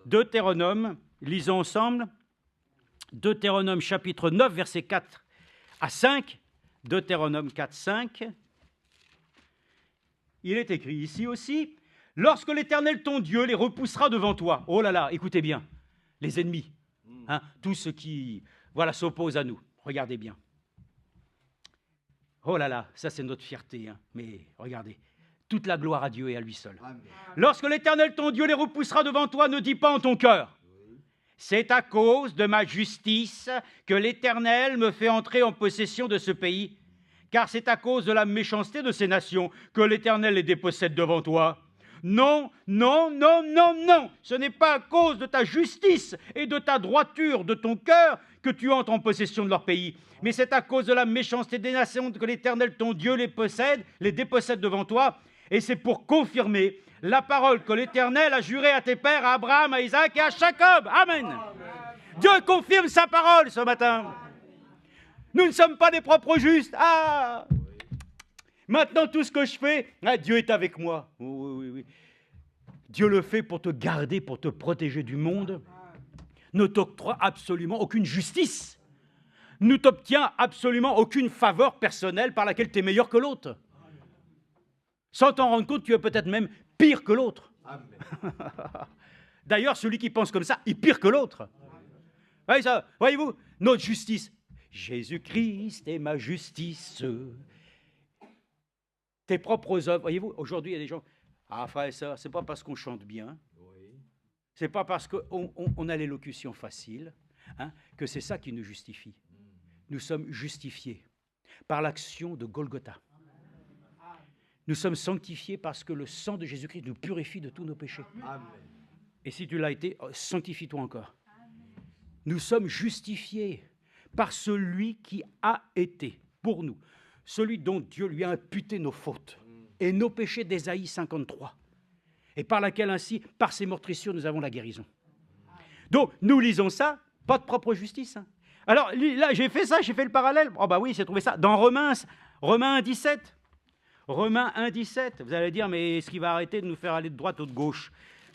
Deutéronome, lisons ensemble, Deutéronome chapitre 9, versets 4 à 5, Deutéronome 4, 5. Il est écrit ici aussi, « Lorsque l'Éternel ton Dieu les repoussera devant toi. » Oh là là, écoutez bien, les ennemis, hein, tous ceux qui s'opposent à nous, regardez bien. Oh là là, ça c'est notre fierté, hein. Mais regardez, toute la gloire à Dieu et à lui seul. Amen. Lorsque l'Éternel ton Dieu les repoussera devant toi, ne dis pas en ton cœur, c'est à cause de ma justice que l'Éternel me fait entrer en possession de ce pays, car c'est à cause de la méchanceté de ces nations que l'Éternel les dépossède devant toi. Non, non, non, non, non, ce n'est pas à cause de ta justice et de ta droiture de ton cœur que tu entres en possession de leur pays, mais c'est à cause de la méchanceté des nations que l'Éternel ton Dieu les dépossède devant toi, et c'est pour confirmer la parole que l'Éternel a jurée à tes pères, à Abraham, à Isaac et à Jacob. Amen. Amen. Dieu confirme sa parole ce matin. Nous ne sommes pas des propres justes. Ah, Maintenant, tout ce que je fais, Dieu est avec moi. Oui. Dieu le fait pour te garder, pour te protéger du monde. Ne t'octroie absolument aucune justice. Ne t'obtient absolument aucune faveur personnelle par laquelle tu es meilleur que l'autre. Sans t'en rendre compte, tu es peut-être même pire que l'autre. D'ailleurs, celui qui pense comme ça est pire que l'autre. Voyez-vous, notre justice. Jésus-Christ est ma justice. Tes propres œuvres. Voyez-vous, aujourd'hui, il y a des gens. Ah, frère et sœur, c'est pas parce qu'on chante bien. C'est pas parce qu'on a l'élocution facile que c'est ça qui nous justifie. Nous sommes justifiés par l'action de Golgotha. Nous sommes sanctifiés parce que le sang de Jésus-Christ nous purifie de tous nos péchés. Amen. Et si tu l'as été, sanctifie-toi encore. Amen. Nous sommes justifiés par celui qui a été pour nous, celui dont Dieu lui a imputé nos fautes et nos péchés d'Ésaïe 53, et par laquelle ainsi, par ses meurtrissures, nous avons la guérison. Donc, nous lisons ça, pas de propre justice. Alors, là, j'ai fait le parallèle. Oh, bah oui, j'ai trouvé ça dans Romains 1,17. Romains 1,17. Vous allez dire, mais est-ce qu'il va arrêter de nous faire aller de droite ou de gauche ?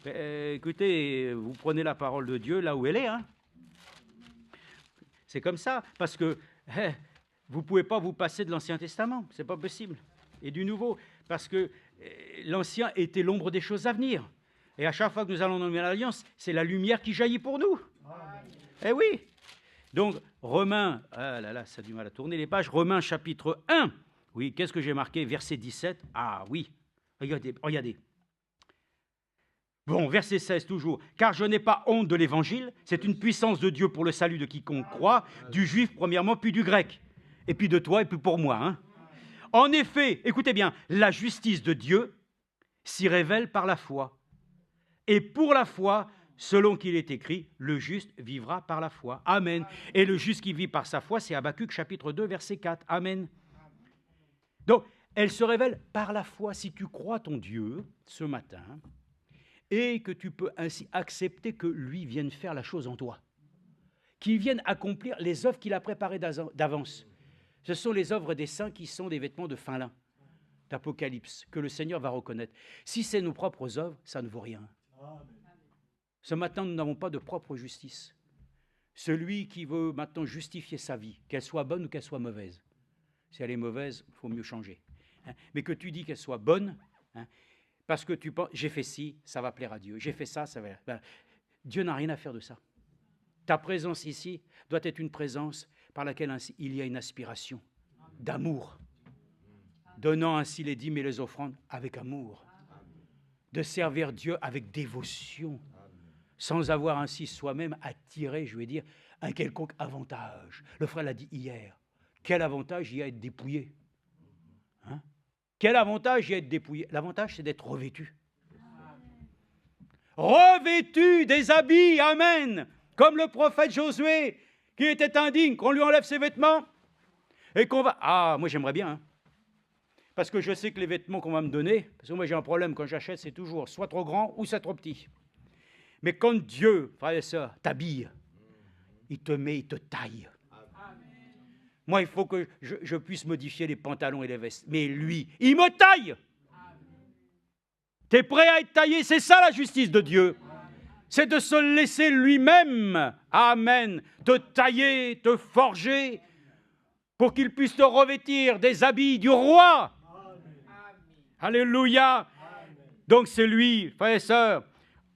Écoutez, vous prenez la parole de Dieu là où elle est. C'est comme ça, parce que vous ne pouvez pas vous passer de l'Ancien Testament. Ce n'est pas possible. Et du Nouveau, parce que l'Ancien était l'ombre des choses à venir. Et à chaque fois que nous allons dans l'Alliance, c'est la lumière qui jaillit pour nous. Eh oui. Donc, Romains, ça a du mal à tourner les pages, Romains chapitre 1, oui, qu'est-ce que j'ai marqué, verset 17, ah oui, regardez. Bon, verset 16 toujours, car je n'ai pas honte de l'évangile, c'est une puissance de Dieu pour le salut de quiconque croit, du juif premièrement, puis du grec, et puis de toi, et puis pour moi. En effet, écoutez bien, la justice de Dieu s'y révèle par la foi, et pour la foi, selon qu'il est écrit, le juste vivra par la foi. Amen. Et le juste qui vit par sa foi, c'est Habacuc chapitre 2, verset 4. Amen. Donc, elle se révèle par la foi. Si tu crois ton Dieu ce matin et que tu peux ainsi accepter que lui vienne faire la chose en toi, qu'il vienne accomplir les œuvres qu'il a préparées d'avance. Ce sont les œuvres des saints qui sont des vêtements de fin lin, d'Apocalypse, que le Seigneur va reconnaître. Si c'est nos propres œuvres, ça ne vaut rien. Amen. Ce matin, nous n'avons pas de propre justice. Celui qui veut maintenant justifier sa vie, qu'elle soit bonne ou qu'elle soit mauvaise. Si elle est mauvaise, il faut mieux changer. Mais que tu dis qu'elle soit bonne, parce que tu penses, j'ai fait ci, ça va plaire à Dieu. J'ai fait ça, ça va... Dieu n'a rien à faire de ça. Ta présence ici doit être une présence par laquelle ainsi, il y a une aspiration d'amour, donnant ainsi les dîmes et les offrandes avec amour, de servir Dieu avec dévotion, sans avoir ainsi soi-même à tirer, je vais dire, un quelconque avantage. Le frère l'a dit hier. Quel avantage il y a à être dépouillé ? Quel avantage il y a à être dépouillé ? L'avantage, c'est d'être revêtu. Revêtu des habits, amen. Comme le prophète Josué, qui était indigne, qu'on lui enlève ses vêtements et qu'on va... Ah, moi j'aimerais bien, parce que je sais que les vêtements qu'on va me donner, parce que moi j'ai un problème quand j'achète, c'est toujours soit trop grand ou soit trop petit. Mais quand Dieu, frères et sœurs, t'habille, il te met, il te taille. Amen. Moi, il faut que je puisse modifier les pantalons et les vestes. Mais lui, il me taille. Tu es prêt à être taillé? C'est ça la justice de Dieu. C'est de se laisser lui-même, amen, te tailler, te forger, pour qu'il puisse te revêtir des habits du roi. Amen. Alléluia. Amen. Donc c'est lui, frères et sœurs.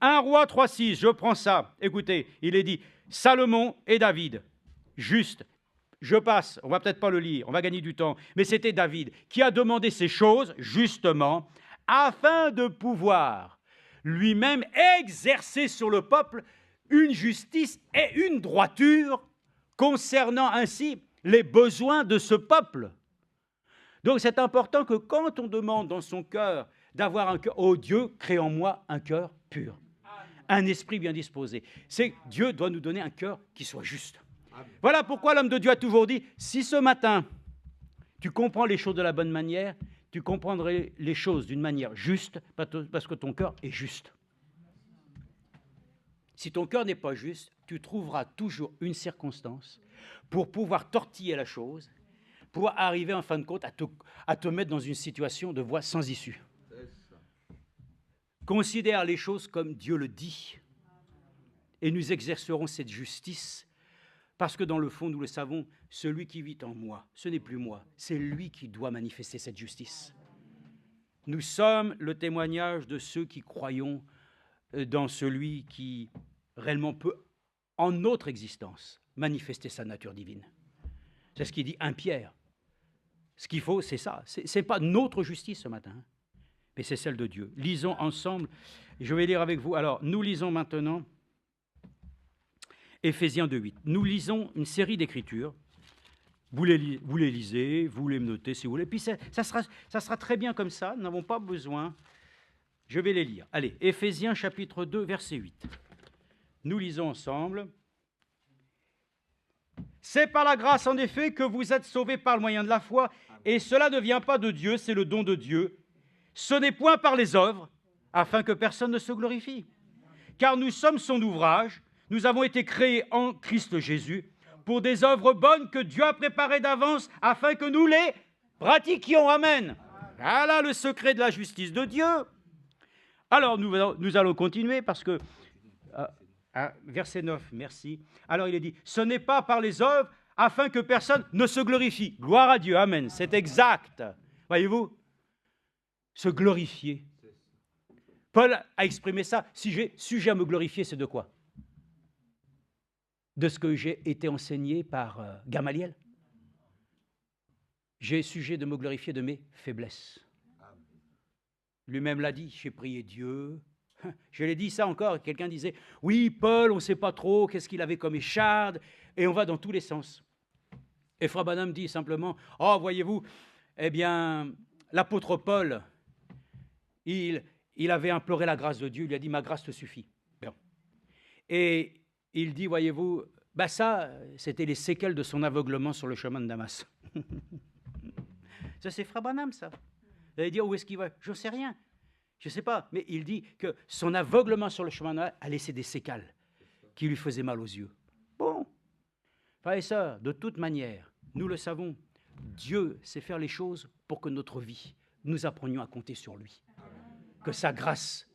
1 Roi 3,6, je prends ça. Écoutez, il est dit, Salomon et David, juste, je passe, on va peut-être pas le lire, on va gagner du temps, mais c'était David qui a demandé ces choses, justement, afin de pouvoir lui-même exercer sur le peuple une justice et une droiture concernant ainsi les besoins de ce peuple. Donc c'est important que quand on demande dans son cœur d'avoir un cœur, oh Dieu, crée en moi un cœur pur, un esprit bien disposé. C'est Dieu doit nous donner un cœur qui soit juste. Amen. Voilà pourquoi l'homme de Dieu a toujours dit, si ce matin tu comprends les choses de la bonne manière, tu comprendrais les choses d'une manière juste, parce que ton cœur est juste. Si ton cœur n'est pas juste, tu trouveras toujours une circonstance pour pouvoir tortiller la chose, pour arriver en fin de compte à te mettre dans une situation de voie sans issue. Considère les choses comme Dieu le dit et nous exercerons cette justice parce que dans le fond, nous le savons, celui qui vit en moi, ce n'est plus moi, c'est lui qui doit manifester cette justice. Nous sommes le témoignage de ceux qui croyons dans celui qui réellement peut, en notre existence, manifester sa nature divine. C'est ce qu'il dit 1 Pierre. Ce qu'il faut, c'est ça. Ce n'est pas notre justice ce matin, mais c'est celle de Dieu. Lisons ensemble. Je vais lire avec vous. Alors, nous lisons maintenant Éphésiens 2:8. Nous lisons une série d'écritures. Vous les lisez, vous les notez si vous voulez. Puis ça sera très bien comme ça. Nous n'avons pas besoin. Je vais les lire. Allez, Éphésiens chapitre 2, verset 8. Nous lisons ensemble. C'est par la grâce, en effet, que vous êtes sauvés par le moyen de la foi, et cela ne vient pas de Dieu, c'est le don de Dieu. Ce n'est point par les œuvres, afin que personne ne se glorifie. Car nous sommes son ouvrage, nous avons été créés en Christ Jésus, pour des œuvres bonnes que Dieu a préparées d'avance, afin que nous les pratiquions. Amen. Voilà le secret de la justice de Dieu. Alors, nous allons continuer, parce que... verset 9, merci. Alors il est dit, ce n'est pas par les œuvres afin que personne ne se glorifie. Gloire à Dieu, amen, c'est exact. Voyez-vous, se glorifier. Paul a exprimé ça, si j'ai sujet à me glorifier, c'est de quoi? De ce que j'ai été enseigné par Gamaliel. J'ai sujet de me glorifier de mes faiblesses. Lui-même l'a dit, j'ai prié Dieu. Je l'ai dit ça encore, quelqu'un disait, oui, Paul, on ne sait pas trop, qu'est-ce qu'il avait comme écharde, et on va dans tous les sens. Et Frère Branham dit simplement, oh, voyez-vous, eh bien, l'apôtre Paul, il avait imploré la grâce de Dieu, il lui a dit, ma grâce te suffit. Bien. Et il dit, voyez-vous, bah ça, c'était les séquelles de son aveuglement sur le chemin de Damas. Ça, c'est Frère Branham, ça. Vous allez dire, où est-ce qu'il va? Je ne sais rien. Je ne sais pas, mais il dit que son aveuglement sur le chemin a laissé des séquelles qui lui faisaient mal aux yeux. Bon, frères et sœurs, de toute manière, nous le savons, Dieu sait faire les choses pour que notre vie, nous apprenions à compter sur lui. Que sa grâce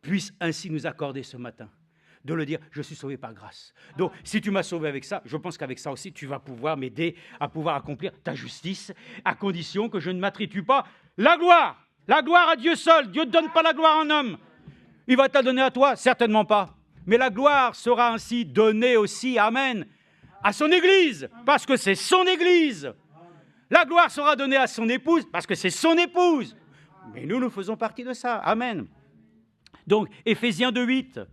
puisse ainsi nous accorder ce matin, de le dire, je suis sauvé par grâce. Donc, si tu m'as sauvé avec ça, je pense qu'avec ça aussi, tu vas pouvoir m'aider à pouvoir accomplir ta justice, à condition que je ne m'attribue pas la gloire. La gloire à Dieu seul. Dieu ne donne pas la gloire en homme. Il va te la donner à toi? Certainement pas. Mais la gloire sera ainsi donnée aussi, amen, à son Église, parce que c'est son Église. La gloire sera donnée à son épouse, parce que c'est son épouse. Mais nous faisons partie de ça, amen. Donc, Éphésiens 2:8,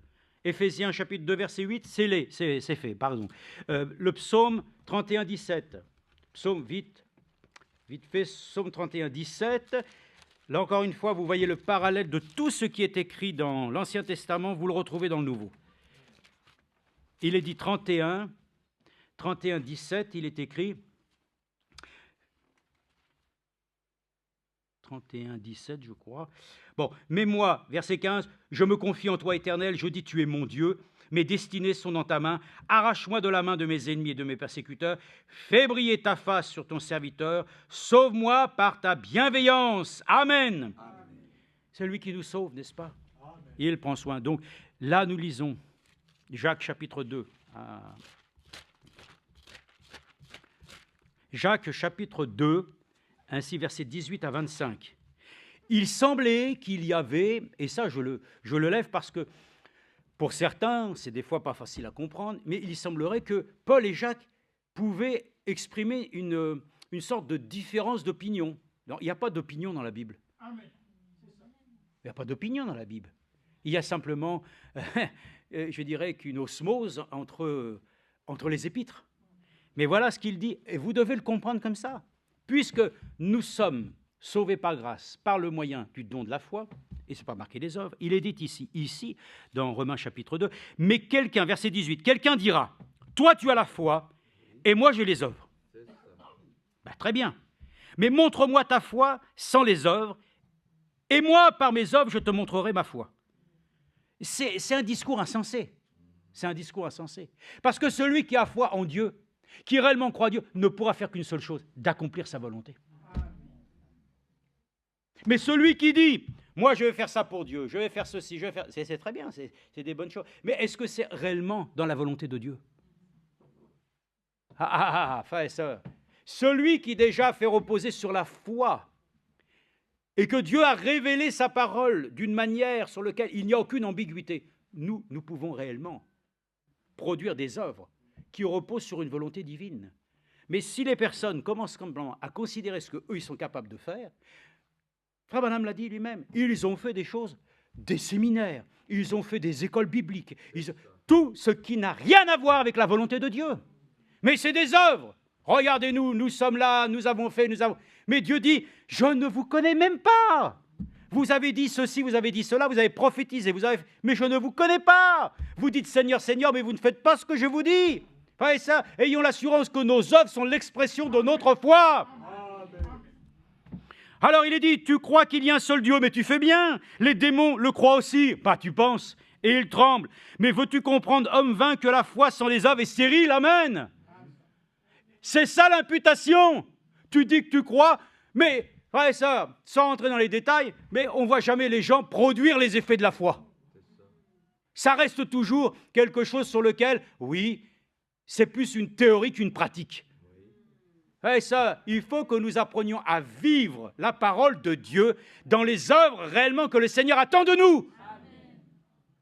Éphésiens chapitre 2, verset 8, c'est fait, pardon. Le psaume 31:17, psaume vite fait, psaume 31:17. Là, encore une fois, vous voyez le parallèle de tout ce qui est écrit dans l'Ancien Testament, vous le retrouvez dans le Nouveau. Il est dit 31:17, il est écrit 31:17, je crois. Bon, mais moi, verset 15, je me confie en toi, Éternel, je dis, tu es mon Dieu, mes destinées sont dans ta main, arrache-moi de la main de mes ennemis et de mes persécuteurs, fais briller ta face sur ton serviteur, sauve-moi par ta bienveillance. Amen. Amen. C'est lui qui nous sauve, n'est-ce pas? Amen. Il prend soin. Donc, là, nous lisons Jacques chapitre 2. Jacques chapitre 2, ainsi versets 18 à 25. Il semblait qu'il y avait, et ça je le lève parce que pour certains, c'est des fois pas facile à comprendre, mais il semblerait que Paul et Jacques pouvaient exprimer une sorte de différence d'opinion. Non, il n'y a pas d'opinion dans la Bible. Amen. Il n'y a pas d'opinion dans la Bible. Il y a simplement, je dirais, qu'une osmose entre les épîtres. Mais voilà ce qu'il dit, et vous devez le comprendre comme ça. Puisque nous sommes sauvés par grâce, par le moyen du don de la foi, et ce n'est pas marqué les œuvres, il est dit ici, dans Romains chapitre 2, mais quelqu'un, verset 18, quelqu'un dira, toi tu as la foi, et moi j'ai les œuvres. Ben, très bien, mais montre-moi ta foi sans les œuvres, et moi par mes œuvres je te montrerai ma foi. C'est un discours insensé, c'est un discours insensé, parce que celui qui a foi en Dieu, qui réellement croit Dieu, ne pourra faire qu'une seule chose, d'accomplir sa volonté. Mais celui qui dit, moi je vais faire ça pour Dieu, je vais faire ceci, je vais faire... C'est très bien, c'est des bonnes choses. Mais est-ce que c'est réellement dans la volonté de Dieu? Frères et sœurs, celui qui déjà fait reposer sur la foi et que Dieu a révélé sa parole d'une manière sur laquelle il n'y a aucune ambiguïté, nous pouvons réellement produire des œuvres qui reposent sur une volonté divine. Mais si les personnes commencent simplement à considérer ce qu'eux, ils sont capables de faire, Frère Branham l'a dit lui-même, ils ont fait des choses, des séminaires, ils ont fait des écoles bibliques, tout ce qui n'a rien à voir avec la volonté de Dieu. Mais c'est des œuvres. Regardez-nous, nous sommes là, nous avons fait, nous avons... Mais Dieu dit, je ne vous connais même pas. Vous avez dit ceci, vous avez dit cela, vous avez prophétisé, mais je ne vous connais pas. Vous dites Seigneur, Seigneur, mais vous ne faites pas ce que je vous dis. Et ça, ayons l'assurance que nos œuvres sont l'expression de notre foi. Alors il est dit, tu crois qu'il y a un seul Dieu, mais tu fais bien. Les démons le croient aussi. Tu penses, et ils tremblent. Mais veux-tu comprendre, homme vain, que la foi sans les œuvres est stérile? Amen. C'est ça l'imputation. Tu dis que tu crois, mais, frères et sœurs, sans entrer dans les détails, mais on ne voit jamais les gens produire les effets de la foi. Ça reste toujours quelque chose sur lequel, oui, c'est plus une théorie qu'une pratique. Et ça, il faut que nous apprenions à vivre la parole de Dieu dans les œuvres réellement que le Seigneur attend de nous. Amen.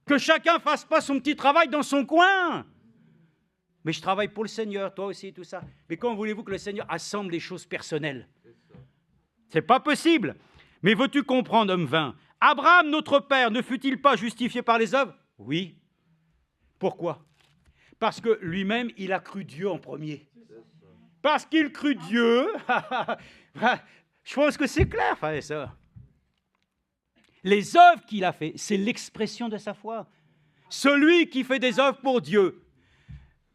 Que chacun ne fasse pas son petit travail dans son coin. Mais je travaille pour le Seigneur, toi aussi, tout ça. Mais comment voulez-vous que le Seigneur assemble les choses personnelles? C'est pas possible. Mais veux-tu comprendre, homme vain? Abraham, notre père, ne fut-il pas justifié par les œuvres? Oui. Pourquoi? Parce que lui-même, il a cru Dieu en premier. Parce qu'il crut Dieu, je pense que c'est clair, frère et sœurs. Les œuvres qu'il a faites, c'est l'expression de sa foi. Celui qui fait des œuvres pour Dieu,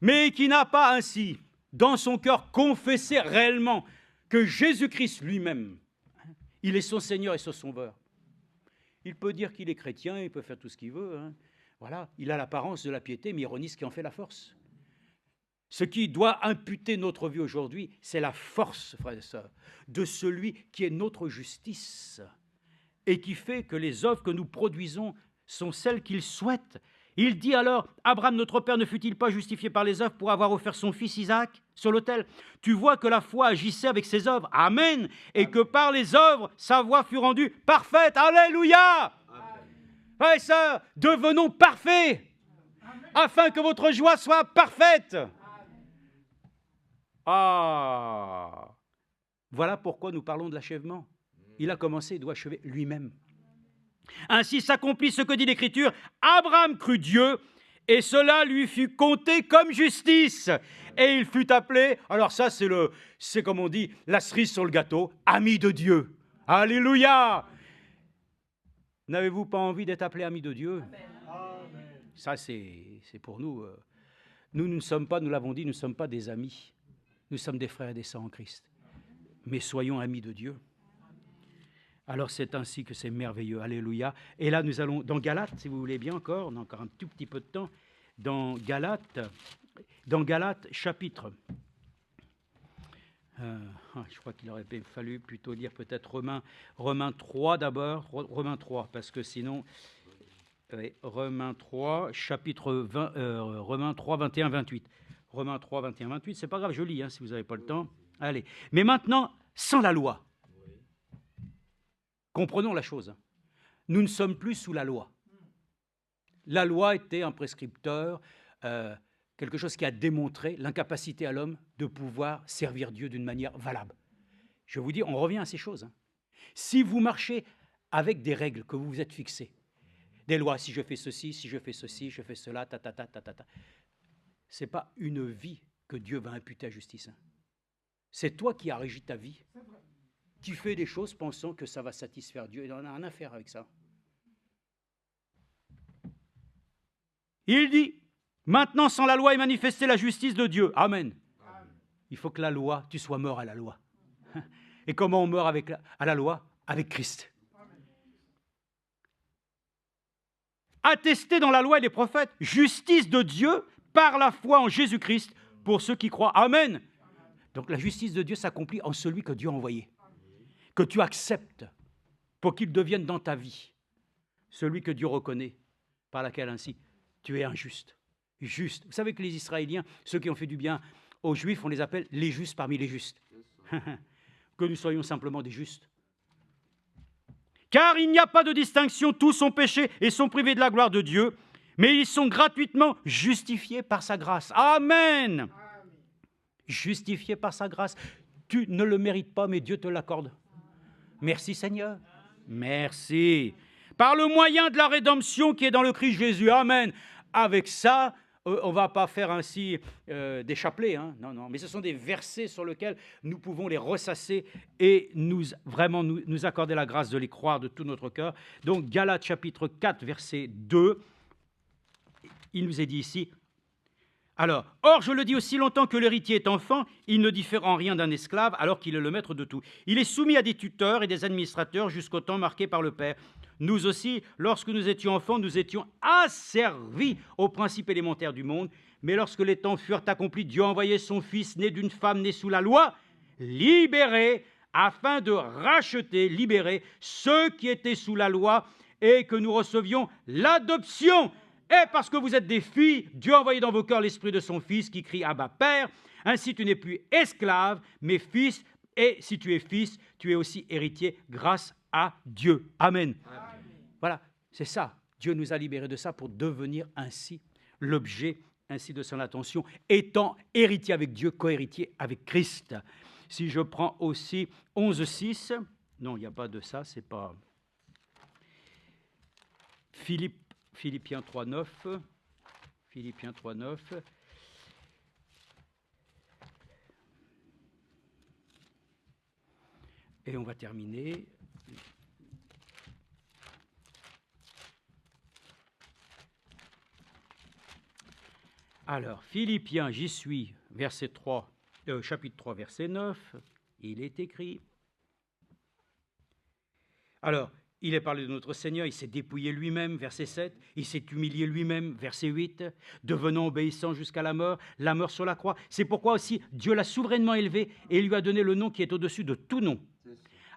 mais qui n'a pas ainsi, dans son cœur, confessé réellement que Jésus-Christ lui-même, il est son Seigneur et son Sauveur. Il peut dire qu'il est chrétien, il peut faire tout ce qu'il veut. Voilà, il a l'apparence de la piété, mais ironie, ce qui en fait la force. Ce qui doit imputer notre vie aujourd'hui, c'est la force, frères et sœurs, de celui qui est notre justice et qui fait que les œuvres que nous produisons sont celles qu'il souhaite. Il dit alors, Abraham, notre père, ne fut-il pas justifié par les œuvres pour avoir offert son fils Isaac sur l'autel? Tu vois que la foi agissait avec ses œuvres. Amen. Et que par les œuvres, sa voie fut rendue parfaite. Alléluia. Frères et sœurs, devenons parfaits afin que votre joie soit parfaite. Voilà pourquoi nous parlons de l'achèvement. Il a commencé, il doit achever lui-même. Ainsi s'accomplit ce que dit l'Écriture. Abraham crut Dieu et cela lui fut compté comme justice. Et il fut appelé, alors ça c'est comme on dit, la cerise sur le gâteau, ami de Dieu. Alléluia. N'avez-vous pas envie d'être appelé ami de Dieu? Amen. Ça c'est pour nous. Nous ne sommes pas, nous l'avons dit, nous ne sommes pas des amis. Nous sommes des frères et des sœurs en Christ. Mais soyons amis de Dieu. Alors c'est ainsi que c'est merveilleux. Alléluia. Et là nous allons dans Galates, si vous voulez bien encore, on a encore un tout petit peu de temps, dans Galates chapitre. Je crois qu'il aurait fallu plutôt dire peut-être Romains 3 d'abord, Romains 3, parce que sinon, Romains 3, chapitre 20, Romains 3, 21, 28. Romains 3, 21, 28, c'est pas grave, je lis si vous n'avez pas le temps. Allez. Mais maintenant, sans la loi, comprenons la chose, nous ne sommes plus sous la loi. La loi était un prescripteur, quelque chose qui a démontré l'incapacité à l'homme de pouvoir servir Dieu d'une manière valable. Je vous dis, on revient à ces choses. Si vous marchez avec des règles que vous vous êtes fixées, des lois, si je fais ceci, si je fais ceci, je fais cela, ce n'est pas une vie que Dieu va imputer à justice. C'est toi qui as régi ta vie. Tu fais des choses pensant que ça va satisfaire Dieu. Il n'en a rien à faire avec ça. Il dit, maintenant sans la loi est manifestée la justice de Dieu. Amen. Il faut que la loi, tu sois mort à la loi. Et comment on meurt à la loi? Avec Christ. Attesté dans la loi et les prophètes, justice de Dieu par la foi en Jésus-Christ pour ceux qui croient. Amen. Donc la justice de Dieu s'accomplit en celui que Dieu a envoyé, que tu acceptes pour qu'il devienne dans ta vie celui que Dieu reconnaît, par laquelle ainsi tu es injuste. Juste. Vous savez que les Israéliens, ceux qui ont fait du bien aux Juifs, on les appelle les justes parmi les justes. Que nous soyons simplement des justes. Car il n'y a pas de distinction, tous sont péchés et sont privés de la gloire de Dieu, mais ils sont gratuitement justifiés par sa grâce. Amen. Justifiés par sa grâce. Tu ne le mérites pas, mais Dieu te l'accorde. Merci Seigneur. Merci. Par le moyen de la rédemption qui est dans le Christ Jésus. Amen. Avec ça, on ne va pas faire ainsi des chapelets. Hein. Non, non. Mais ce sont des versets sur lesquels nous pouvons les ressasser et vraiment nous accorder la grâce de les croire de tout notre cœur. Donc, Galates chapitre 4, verset 2, il nous est dit ici, alors, or, je le dis aussi longtemps que l'héritier est enfant, il ne diffère en rien d'un esclave, alors qu'il est le maître de tout. Il est soumis à des tuteurs et des administrateurs jusqu'au temps marqué par le Père. Nous aussi, lorsque nous étions enfants, nous étions asservis aux principes élémentaires du monde. Mais lorsque les temps furent accomplis, Dieu a envoyé son Fils, né d'une femme née sous la loi, libéré, afin de racheter, libérer ceux qui étaient sous la loi et que nous recevions l'adoption. Et parce que vous êtes des filles, Dieu a envoyé dans vos cœurs l'esprit de son Fils qui crie « Abba, Père ». Ainsi, tu n'es plus esclave, mais fils. Et si tu es fils, tu es aussi héritier grâce à Dieu. Amen. Amen. Voilà, c'est ça. Dieu nous a libérés de ça pour devenir ainsi l'objet ainsi de son attention, étant héritier avec Dieu, co-héritier avec Christ. Si je prends aussi 11,6, non, il n'y a pas de ça, c'est pas... Philippiens 3,9. Philippiens 3,9. Et on va terminer. Alors, Philippiens, j'y suis, verset 3, chapitre 3, verset 9. Il est écrit. Alors, il est parlé de notre Seigneur, il s'est dépouillé lui-même, verset 7, il s'est humilié lui-même, verset 8, devenant obéissant jusqu'à la mort sur la croix. C'est pourquoi aussi Dieu l'a souverainement élevé et lui a donné le nom qui est au-dessus de tout nom,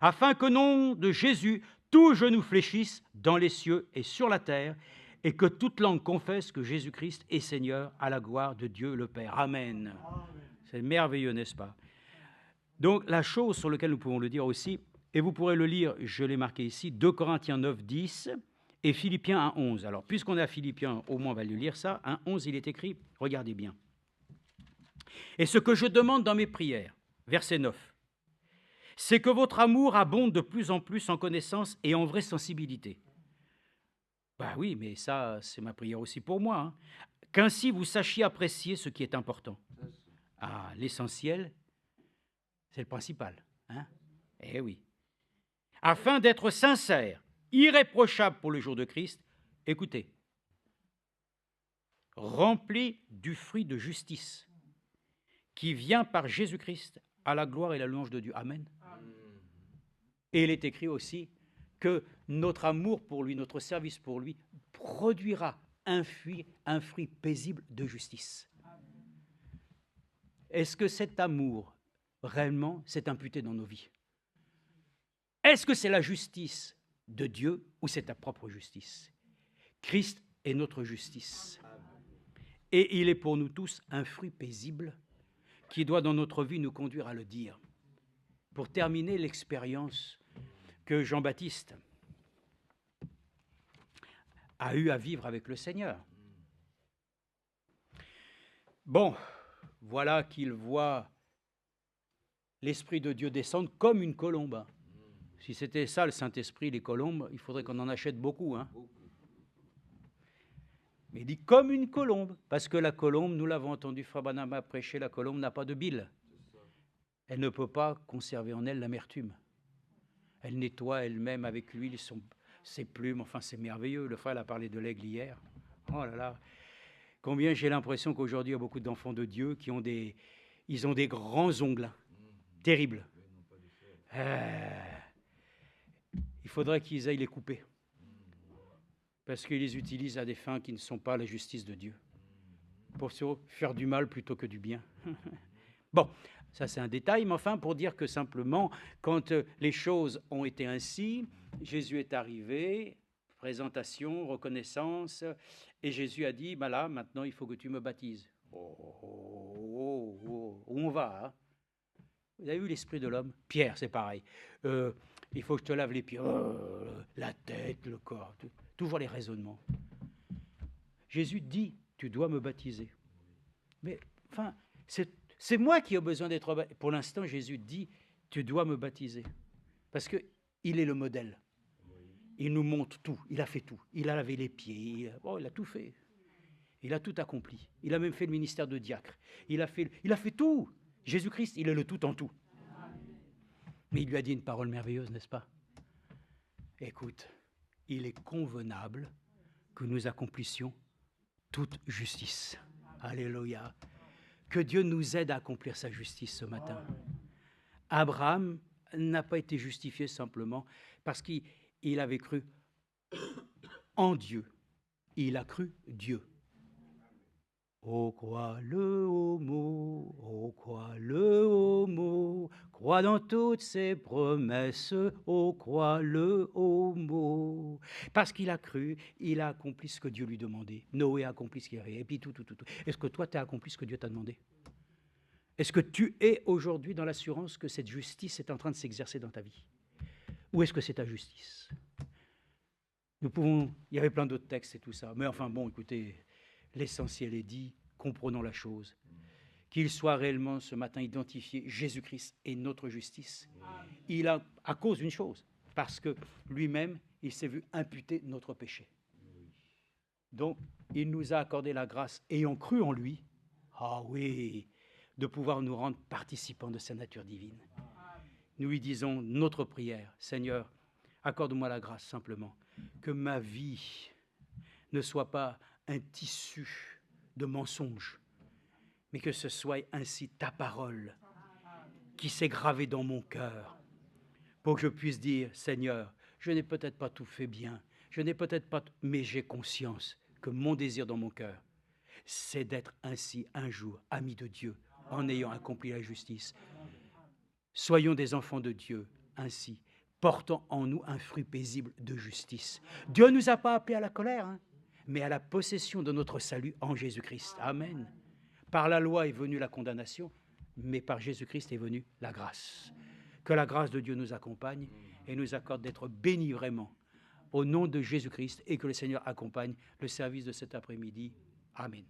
afin qu'au nom de Jésus, tout genou fléchisse dans les cieux et sur la terre, et que toute langue confesse que Jésus-Christ est Seigneur à la gloire de Dieu le Père. Amen. C'est merveilleux, n'est-ce pas? Donc, la chose sur laquelle nous pouvons le dire aussi, et vous pourrez le lire, je l'ai marqué ici, 2 Corinthiens 9, 10 et Philippiens 1, 11. Alors, puisqu'on est à Philippiens, au moins on va le lire ça. 1, 11, il est écrit, regardez bien. Et ce que je demande dans mes prières, verset 9, c'est que votre amour abonde de plus en plus en connaissance et en vraie sensibilité. Ben oui, mais ça, c'est ma prière aussi pour moi. Hein. Qu'ainsi vous sachiez apprécier ce qui est important. Ah, l'essentiel, c'est le principal. Hein? Eh oui. Afin d'être sincère, irréprochable pour le jour de Christ, écoutez, rempli du fruit de justice qui vient par Jésus-Christ à la gloire et la louange de Dieu. Amen. Amen. Et il est écrit aussi que notre amour pour lui, notre service pour lui, produira un fruit paisible de justice. Est-ce que cet amour, réellement, s'est imputé dans nos vies? Est-ce que c'est la justice de Dieu ou c'est ta propre justice? Christ est notre justice. Et il est pour nous tous un fruit paisible qui doit dans notre vie nous conduire à le dire. Pour terminer l'expérience que Jean-Baptiste a eu à vivre avec le Seigneur. Bon, voilà qu'il voit l'Esprit de Dieu descendre comme une colombe. Si c'était ça le Saint-Esprit, les colombes, il faudrait qu'on en achète beaucoup. Hein. Mais il dit comme une colombe, parce que la colombe, nous l'avons entendu, Frère Branham a prêché, la colombe n'a pas de bile. Elle ne peut pas conserver en elle l'amertume. Elle nettoie elle-même avec l'huile ses plumes, enfin c'est merveilleux. Le frère a parlé de l'aigle hier. Oh là là, combien j'ai l'impression qu'aujourd'hui il y a beaucoup d'enfants de Dieu qui ont des grands ongles, terribles. Il faudrait qu'ils aillent les couper, parce qu'ils les utilisent à des fins qui ne sont pas la justice de Dieu. pour se faire du mal plutôt que du bien. Bon, ça c'est un détail, mais enfin pour dire que simplement, quand les choses ont été ainsi, Jésus est arrivé, présentation, reconnaissance, et Jésus a dit, bah là, maintenant il faut que tu me baptises. Où on va, hein? Vous avez vu l'esprit de l'homme? Pierre, c'est pareil. Il faut que je te lave les pieds, la tête, le corps, toujours les raisonnements. Jésus dit, tu dois me baptiser. Mais enfin, c'est moi qui ai besoin d'être baptisé. Pour l'instant, Jésus dit, tu dois me baptiser. Parce qu'il est le modèle. Il nous montre tout, il a fait tout. Il a lavé les pieds, il a tout fait. Il a tout accompli. Il a même fait le ministère de diacre. Il a fait tout. Jésus-Christ, il est le tout en tout. Mais il lui a dit une parole merveilleuse, n'est-ce pas? Écoute, il est convenable que nous accomplissions toute justice. Alléluia. Que Dieu nous aide à accomplir sa justice ce matin. Abraham n'a pas été justifié simplement parce qu'il avait cru en Dieu. Il a cru Dieu. Oh, crois-le au mot, oh, crois-le au mot, crois dans toutes ses promesses, oh, crois-le au mot. Parce qu'il a cru, il a accompli ce que Dieu lui demandait. Noé a accompli ce qu'il avait, et puis tout. Est-ce que toi, tu as accompli ce que Dieu t'a demandé? Est-ce que tu es aujourd'hui dans l'assurance que cette justice est en train de s'exercer dans ta vie? Ou est-ce que c'est ta justice? Il y avait plein d'autres textes et tout ça, mais enfin bon, écoutez, l'essentiel est dit, comprenons la chose. Qu'il soit réellement ce matin identifié, Jésus-Christ est notre justice. Il a, à cause d'une chose, parce que lui-même, il s'est vu imputer notre péché. Donc, il nous a accordé la grâce, ayant cru en lui, ah oui, de pouvoir nous rendre participants de sa nature divine. Nous lui disons notre prière, Seigneur, accorde-moi la grâce simplement, que ma vie ne soit pas un tissu de mensonges, mais que ce soit ainsi ta parole qui s'est gravée dans mon cœur pour que je puisse dire, Seigneur, je n'ai peut-être pas tout fait bien, mais j'ai conscience que mon désir dans mon cœur, c'est d'être ainsi un jour ami de Dieu en ayant accompli la justice. Soyons des enfants de Dieu ainsi, portant en nous un fruit paisible de justice. Dieu ne nous a pas appelés à la colère, mais à la possession de notre salut en Jésus-Christ. Amen. Par la loi est venue la condamnation, mais par Jésus-Christ est venue la grâce. Que la grâce de Dieu nous accompagne et nous accorde d'être bénis vraiment au nom de Jésus-Christ et que le Seigneur accompagne le service de cet après-midi. Amen.